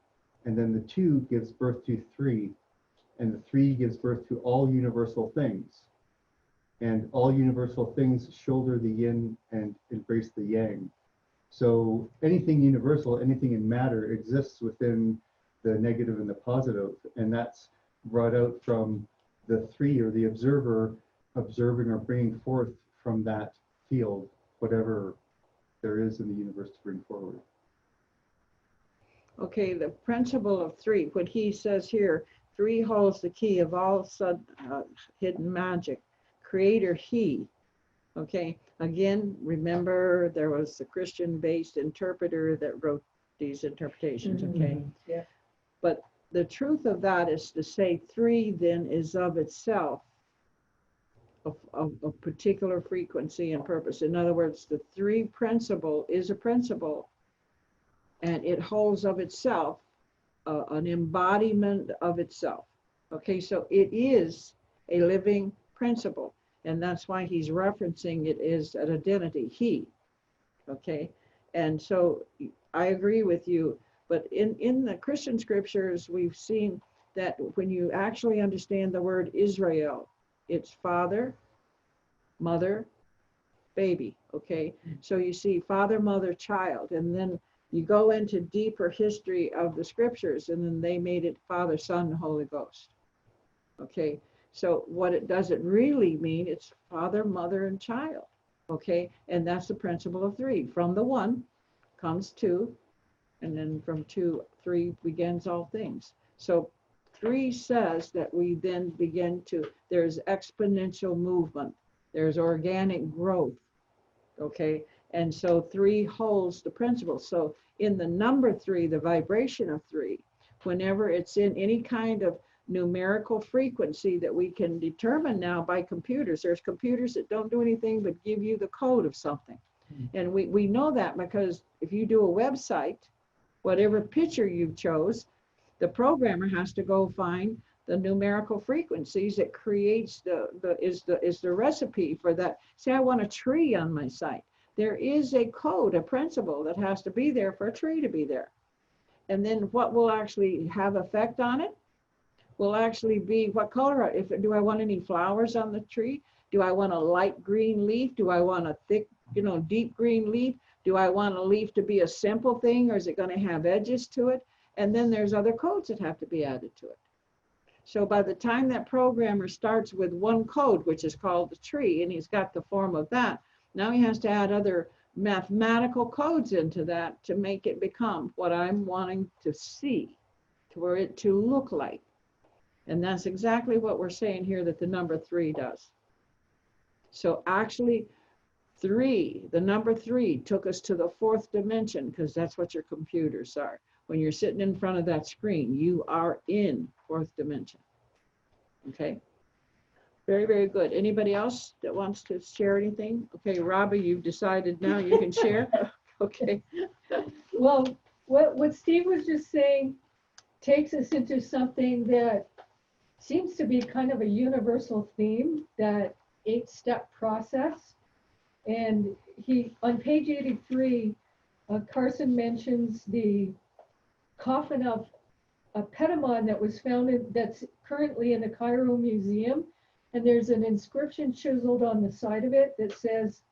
and then the 2 gives birth to 3, and the 3 gives birth to all universal things. And all universal things shoulder the yin and embrace the yang. So anything universal, anything in matter exists within the negative and the positive, and that's brought out from the 3, or the observer observing or bringing forth from that field whatever there is in the universe to bring forward. Okay, the principle of 3, what he says here, 3 holds the key of all hidden magic. Creator, he. Okay, again, remember there was a Christian-based interpreter that wrote these interpretations, okay? Yeah. But the truth of that is to say three then is of itself of particular frequency and purpose. In other words, the three principle is a principle, and it holds of itself an embodiment of itself. Okay, so it is a living principle, and that's why he's referencing it as an identity, he. Okay, and so I agree with you, but in the Christian scriptures, we've seen that when you actually understand the word Israel, it's father, mother, baby. Okay, so you see father, mother, child, and then you go into deeper history of the scriptures, and then they made it Father, Son, and Holy Ghost. Okay, so what it doesn't really mean, it's father, mother, and child. Okay, and that's the principle of three. From the one comes two, and then from two, three begins all things. So three says that we then begin to, there's exponential movement, there's organic growth. Okay, and so three holds the principle. So in the number three, the vibration of three, whenever it's in any kind of numerical frequency that we can determine now by computers, there's computers that don't do anything but give you the code of something. And we know that because if you do a website, whatever picture you chose, the programmer has to go find the numerical frequencies that creates the recipe for that. Say I want a tree on my site. There is a code, a principle that has to be there for a tree to be there. And then what will actually have effect on it will actually be what color. If do I want any flowers on the tree? Do I want a light green leaf? Do I want a thick, deep green leaf? Do I want a leaf to be a simple thing, or is it going to have edges to it? And then there's other codes that have to be added to it. So by the time that programmer starts with one code, which is called the tree, and he's got the form of that, now he has to add other mathematical codes into that to make it become what I'm wanting to see, for it to look like. And that's exactly what we're saying here that the number three does. So actually, the number three took us to the fourth dimension, because that's what your computers are. When you're sitting in front of that screen, you are in fourth dimension. Okay. Very, very good. Anybody else that wants to share anything? Okay, Robbie, you've decided now you can share. Okay. Well, what Steve was just saying takes us into something that seems to be kind of a universal theme, that 8-step process. And on page 83, Carson mentions the coffin of a pedimon that was found that's currently in the Cairo Museum. And there's an inscription chiseled on the side of it that says,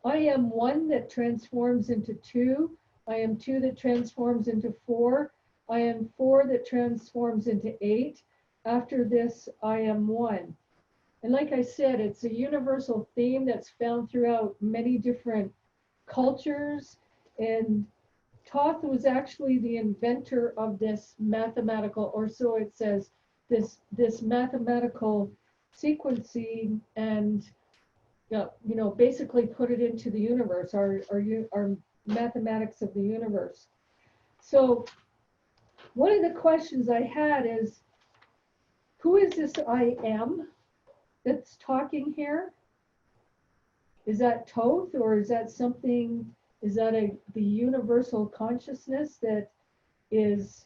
I am one that transforms into two. I am two that transforms into four. I am four that transforms into 8. After this, I am one. And like I said, it's a universal theme that's found throughout many different cultures. And Thoth was actually the inventor of this mathematical, or so it says, this mathematical sequencing, and basically put it into the universe, our mathematics of the universe. So one of the questions I had is, who is this I am that's talking here? Is that Thoth, or is that something, is that the universal consciousness that is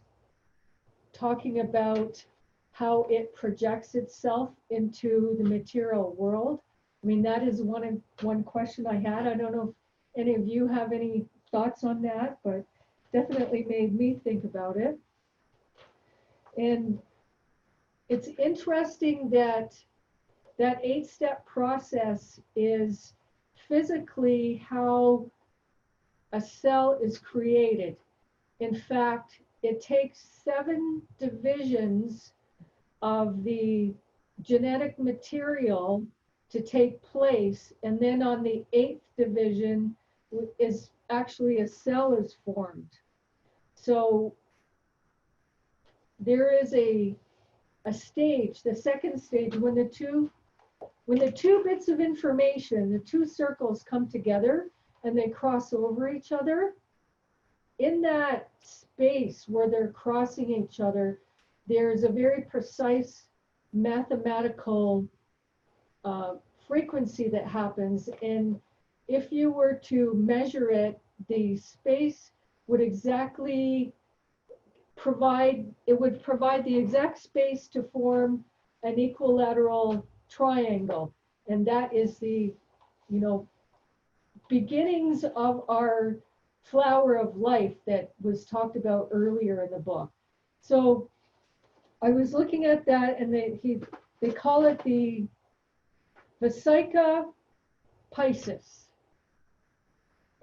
talking about how it projects itself into the material world? I mean, that is one question I had. I don't know if any of you have any thoughts on that, but definitely made me think about it. And it's interesting that 8-step process is physically how a cell is created. In fact, it takes 7 divisions of the genetic material to take place, and then on the 8th division is actually a cell is formed. So there is a stage, the second stage, when the two when the two bits of information, the two circles come together and they cross over each other, in that space where they're crossing each other, there's a very precise mathematical frequency that happens. And if you were to measure it, the space would exactly provide the exact space to form an equilateral triangle. And that is the, beginnings of our flower of life that was talked about earlier in the book. So I was looking at that, and they call it the Vesica Piscis.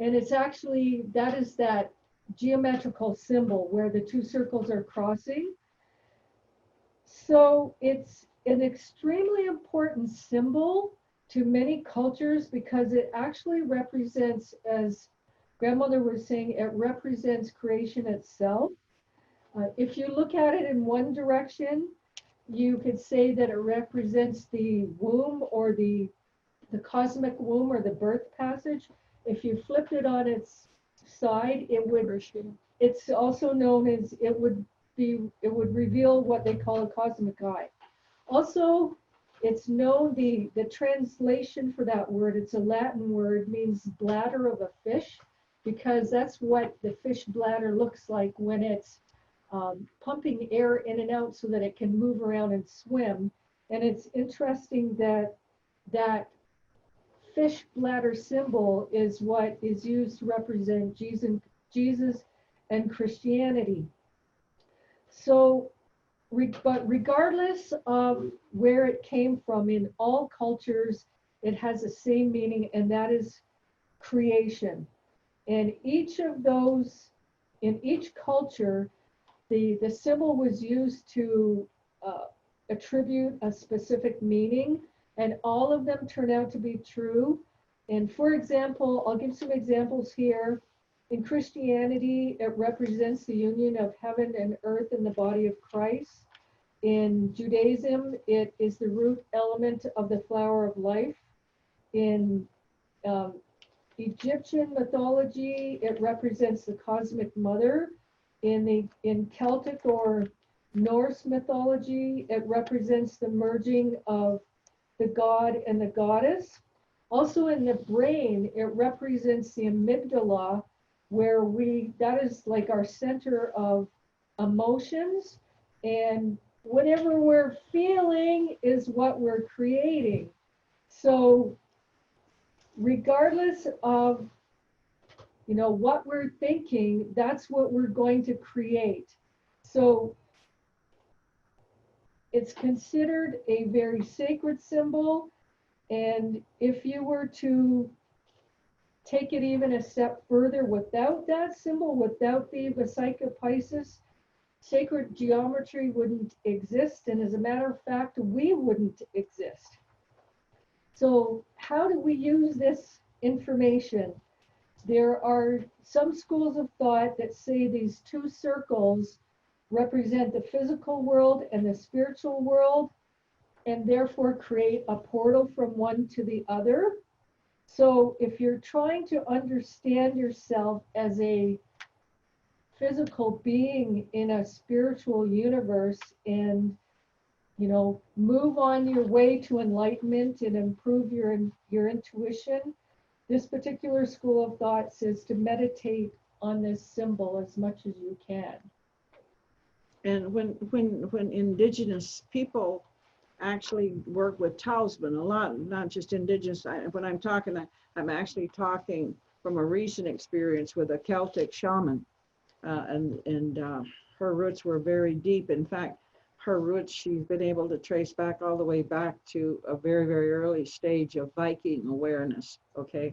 And it's actually, that is that geometrical symbol where the two circles are crossing. So it's an extremely important symbol to many cultures because it actually represents, as grandmother was saying, it represents creation itself. If you look at it in one direction, you could say that it represents the womb or the cosmic womb or the birth passage. If you flipped it on its side, it's also known as, it would reveal what they call a cosmic eye. Also, it's known, the translation for that word, it's a Latin word, means bladder of a fish, because that's what the fish bladder looks like when it's pumping air in and out so that it can move around and swim. And it's interesting that that fish bladder symbol is what is used to represent Jesus and Christianity. So, but regardless of where it came from, in all cultures, it has the same meaning, and that is creation. And each of those, in each culture, the symbol was used to attribute a specific meaning, and all of them turn out to be true. And for example, I'll give some examples here. In Christianity, it represents the union of heaven and earth in the body of Christ. In Judaism, it is the root element of the flower of life. In Egyptian mythology, it represents the cosmic mother. In Celtic or Norse mythology, it represents the merging of the god and the goddess. Also in the brain, it represents the amygdala, where that is like our center of emotions, and whatever we're feeling is what we're creating. So regardless of what we're thinking, that's what we're going to create. So it's considered a very sacred symbol. And if you were to take it even a step further, without that symbol, without the Vesica Piscis, sacred geometry wouldn't exist. And as a matter of fact, we wouldn't exist. So how do we use this information? There are some schools of thought that say these two circles represent the physical world and the spiritual world, and therefore create a portal from one to the other. So if you're trying to understand yourself as a physical being in a spiritual universe and move on your way to enlightenment and improve your intuition, this particular school of thought says to meditate on this symbol as much as you can. And when indigenous people actually work with talisman a lot, not just indigenous, when I'm talking, I'm actually talking from a recent experience with a Celtic shaman, and her roots were very deep. In fact, her roots, she's been able to trace back all the way back to a very, very early stage of Viking awareness, okay?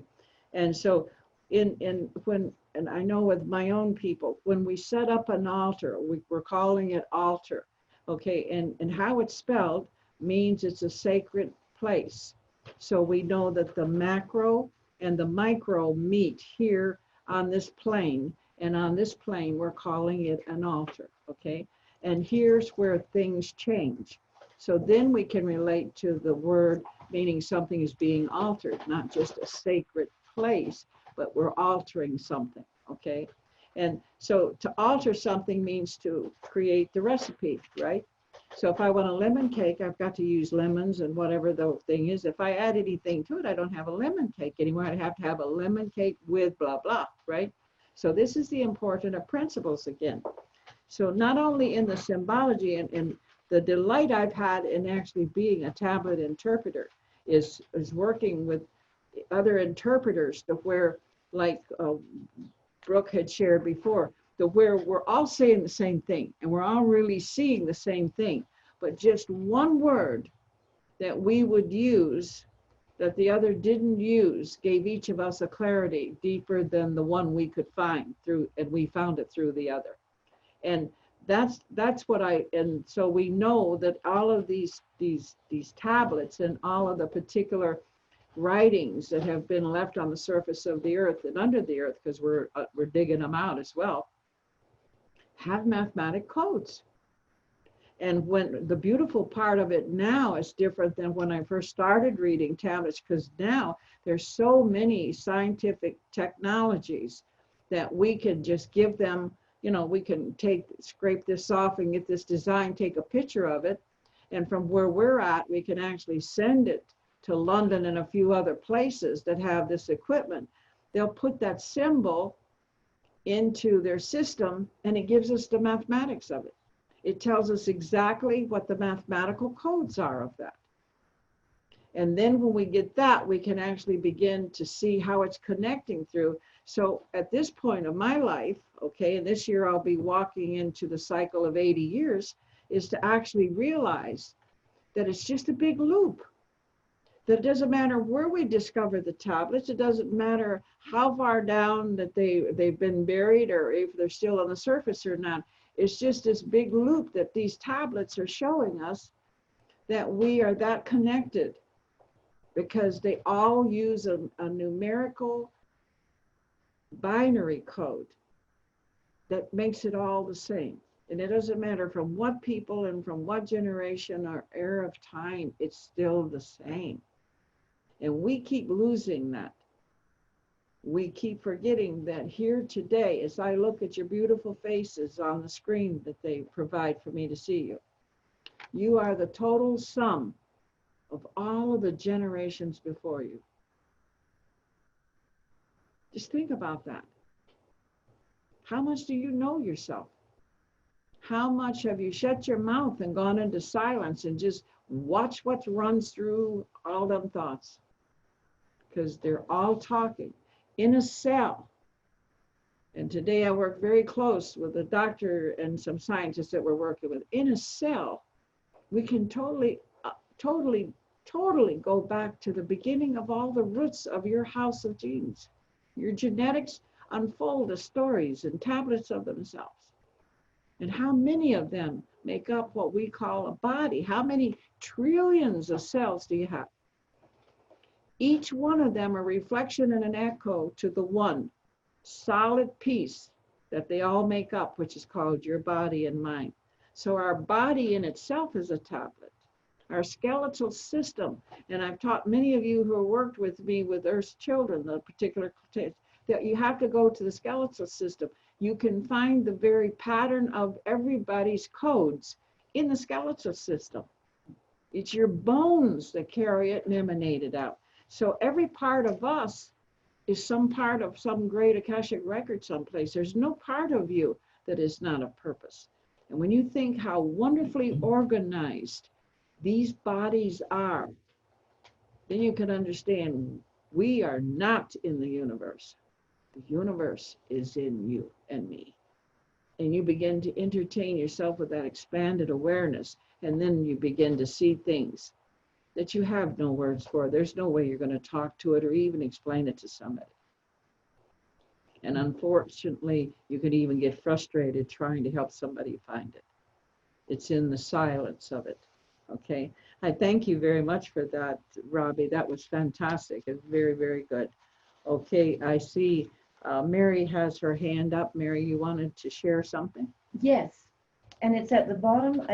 And so and I know with my own people, when we set up an altar, we're calling it altar, okay? And how it's spelled means it's a sacred place. So we know that the macro and the micro meet here on this plane, and on this plane, we're calling it an altar, okay? And here's where things change. So then we can relate to the word, meaning something is being altered, not just a sacred place, but we're altering something, okay? And so to alter something means to create the recipe, right? So if I want a lemon cake, I've got to use lemons and whatever the thing is. If I add anything to it, I don't have a lemon cake anymore. I'd have to have a lemon cake with blah, blah, right? So this is the importance of principles again. So not only in the symbology and the delight I've had in actually being a tablet interpreter is working with other interpreters to where, like Brooke had shared before, to where we're all saying the same thing and we're all really seeing the same thing, but just one word that we would use that the other didn't use gave each of us a clarity deeper than the one we could find through, and we found it through the other. And that's what and so we know that all of these tablets and all of the particular writings that have been left on the surface of the earth and under the earth, because we're digging them out as well, have mathematic codes. And when the beautiful part of it now is different than when I first started reading tablets, because now there's so many scientific technologies that we can just give them, you know, we can scrape this off and get this design, take a picture of it. And from where we're at, we can actually send it to London and a few other places that have this equipment. They'll put that symbol into their system and it gives us the mathematics of it. It tells us exactly what the mathematical codes are of that. And then when we get that, we can actually begin to see how it's connecting through. So at this point of my life, okay, and this year I'll be walking into the cycle of 80 years, is to actually realize that it's just a big loop. That it doesn't matter where we discover the tablets, it doesn't matter how far down that they've been buried or if they're still on the surface or not. It's just this big loop that these tablets are showing us that we are that connected, because they all use a numerical binary code that makes it all the same. And it doesn't matter from what people and from what generation or era of time, it's still the same. And we keep losing that. We keep forgetting that here today, as I look at your beautiful faces on the screen that they provide for me to see you, you are the total sum of all of the generations before you. Just think about that. How much do you know yourself? How much have you shut your mouth and gone into silence and just watch what runs through all them thoughts? Because they're all talking in a cell. And today I work very close with a doctor and some scientists that we're working with. In a cell, we can totally go back to the beginning of all the roots of your house of genes. Your genetics unfold as stories and tablets of themselves. And how many of them make up what we call a body? How many trillions of cells do you have? Each one of them a reflection and an echo to the one solid piece that they all make up, which is called your body and mind. So our body in itself is a tablet. Our skeletal system, and I've taught many of you who have worked with me with Earth's Children, the particular, that you have to go to the skeletal system. You can find the very pattern of everybody's codes in the skeletal system. It's your bones that carry it and emanate it out. So every part of us is some part of some great Akashic record someplace. There's no part of you that is not of purpose. And when you think how wonderfully organized these bodies are, then you can understand we are not in the universe. The universe is in you and me. And you begin to entertain yourself with that expanded awareness, and then you begin to see things that you have no words for. There's no way you're going to talk to it or even explain it to somebody. And unfortunately, you can even get frustrated trying to help somebody find it. It's in the silence of it. Okay. I thank you very much for that, Robbie. That was fantastic. It's very, very good. Okay. I see Mary has her hand up. Mary, you wanted to share something? Yes, and it's at the bottom.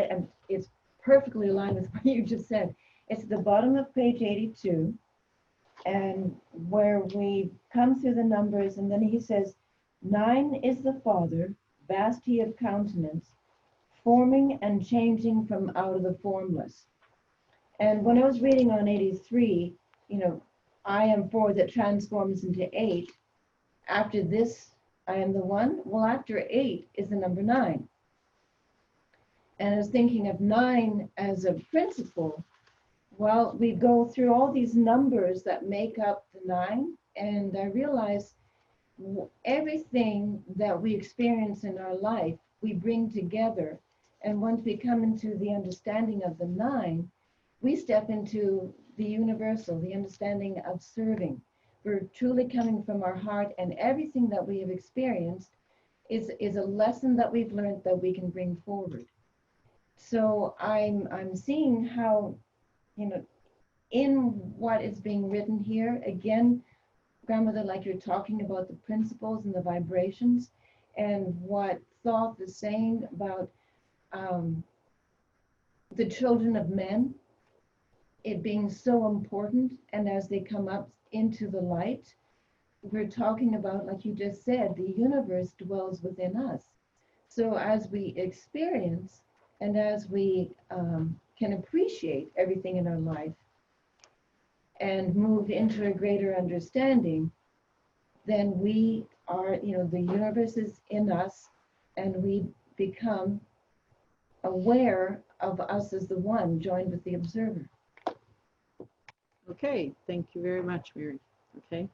It's perfectly aligned with what you just said. It's at the bottom of page 82, and where we come through the numbers, and then he says, 9 is the Father, vast he of countenance, forming and changing from out of the formless. And when I was reading on 83, I am 4 that transforms into 8. After this, I am the 1. Well, after 8 is the number 9. And I was thinking of 9 as a principle. Well, we go through all these numbers that make up the 9, and I realize everything that we experience in our life, we bring together. And once we come into the understanding of the 9, we step into the universal, the understanding of serving. We're truly coming from our heart, and everything that we have experienced is a lesson that we've learned that we can bring forward. So I'm seeing how, in what is being written here, again, Grandmother, like you're talking about the principles and the vibrations, and what Thoth is saying about the children of men, it being so important, and as they come up into the light, we're talking about, like you just said, the universe dwells within us. So as we experience and as we can appreciate everything in our life and move into a greater understanding, then we are, the universe is in us, and we become aware of us as the one joined with the observer. Okay, thank you very much, Mary. Okay,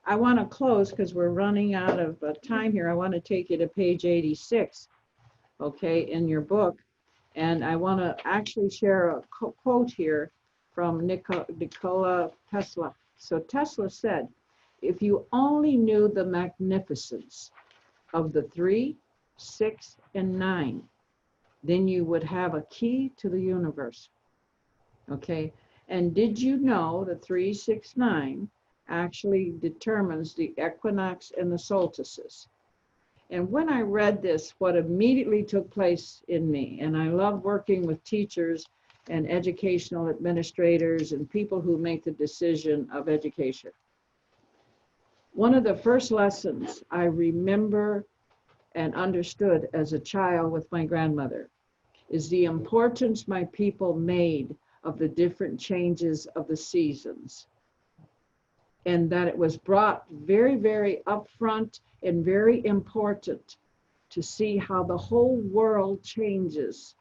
I want to close because we're running out of time here. I want to take you to page 86, okay, in your book. And I want to actually share a quote here from Nikola Tesla. So Tesla said, if you only knew the magnificence of the 3, 6, and 9, then you would have a key to the universe. Okay, and did you know the 3, 6, 9 actually determines the equinox and the solstices? And when I read this, what immediately took place in me, and I love working with teachers and educational administrators and people who make the decision of education. One of the first lessons I remember and understood as a child with my grandmother is the importance my people made of the different changes of the seasons. And that it was brought very, very upfront and very important to see how the whole world changes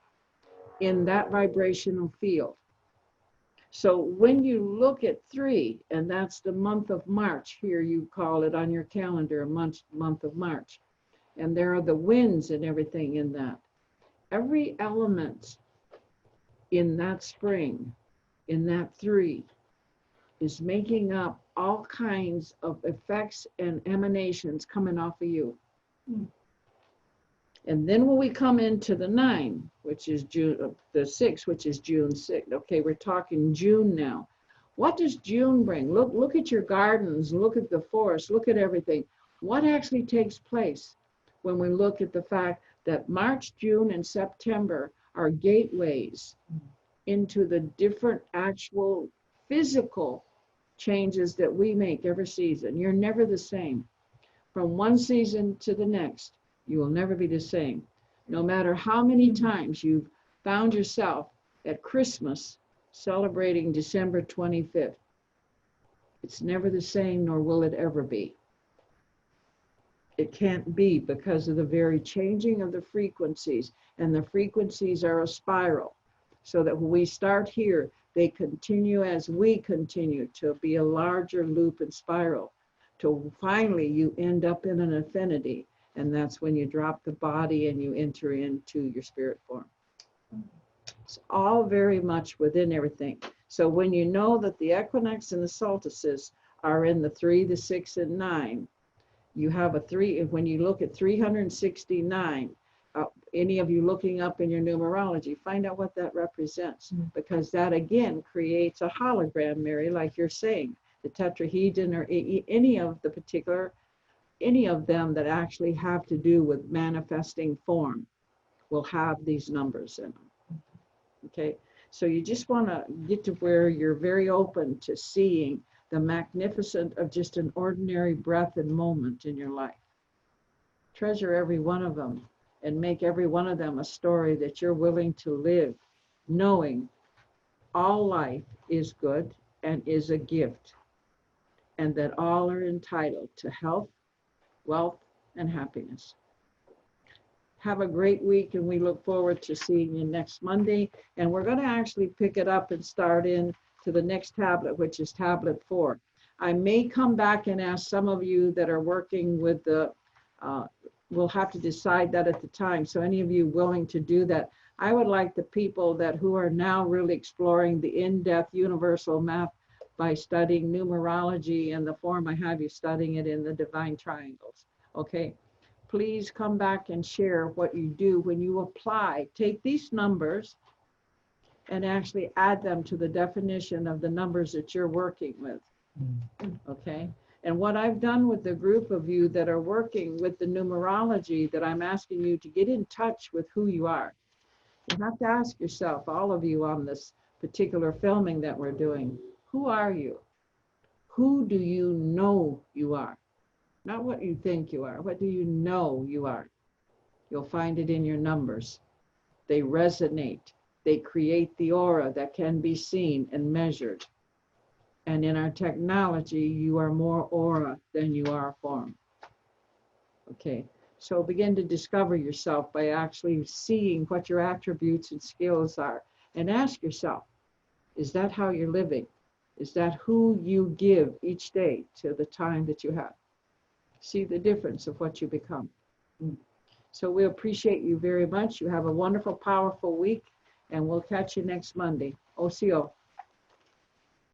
in that vibrational field. So when you look at 3, and that's the month of March, here you call it on your calendar, a month of March, and there are the winds and everything in that. Every element in that spring, in that 3, is making up all kinds of effects and emanations coming off of you. And then when we come into the 9, which is June, the 6, which is June 6th. Okay, we're talking June now. What does June bring? Look at your gardens, look at the forest, look at everything. What actually takes place when we look at the fact that March, June, and September are gateways into the different actual physical changes that we make every season. You're never the same. From one season to the next, you will never be the same. No matter how many times you've found yourself at Christmas celebrating December 25th, it's never the same, nor will it ever be. It can't be, because of the very changing of the frequencies, and the frequencies are a spiral, so that when we start here, they continue as we continue to be a larger loop and spiral, till finally you end up in an infinity, and that's when you drop the body and you enter into your spirit form. It's all very much within everything. So when you know that the equinox and the solstices are in the 3, the 6, and 9, you have a 3. When you look at 369, any of you looking up in your numerology, find out what that represents, because that again creates a hologram, Mary, like you're saying, the tetrahedron or any of the particular, any of them that actually have to do with manifesting form will have these numbers in them. Okay, so you just want to get to where you're very open to seeing the magnificent of just an ordinary breath and moment in your life. Treasure every one of them and make every one of them a story that you're willing to live, knowing all life is good and is a gift, and that all are entitled to health, wealth, and happiness. Have a great week, and we look forward to seeing you next Monday. And we're going to actually pick it up and start in to the next tablet, which is tablet 4. I may come back and ask some of you that are working with the, we'll have to decide that at the time. So any of you willing to do that, I would like the people that who are now really exploring the in-depth universal math by studying numerology in the form I have you studying it in the divine triangles. Okay. Please come back and share what you do when you apply. Take these numbers and actually add them to the definition of the numbers that you're working with. Okay. And what I've done with the group of you that are working with the numerology, that I'm asking you to get in touch with who you are. You have to ask yourself, all of you on this particular filming that we're doing, who are you? Who do you know you are? Not what you think you are. What do you know you are? You'll find it in your numbers. They resonate. They create the aura that can be seen and measured. And in our technology, you are more aura than you are form. Okay, so begin to discover yourself by actually seeing what your attributes and skills are. And ask yourself, is that how you're living? Is that who you give each day to the time that you have? See the difference of what you become. So we appreciate you very much. You have a wonderful, powerful week, and we'll catch you next Monday. OCO.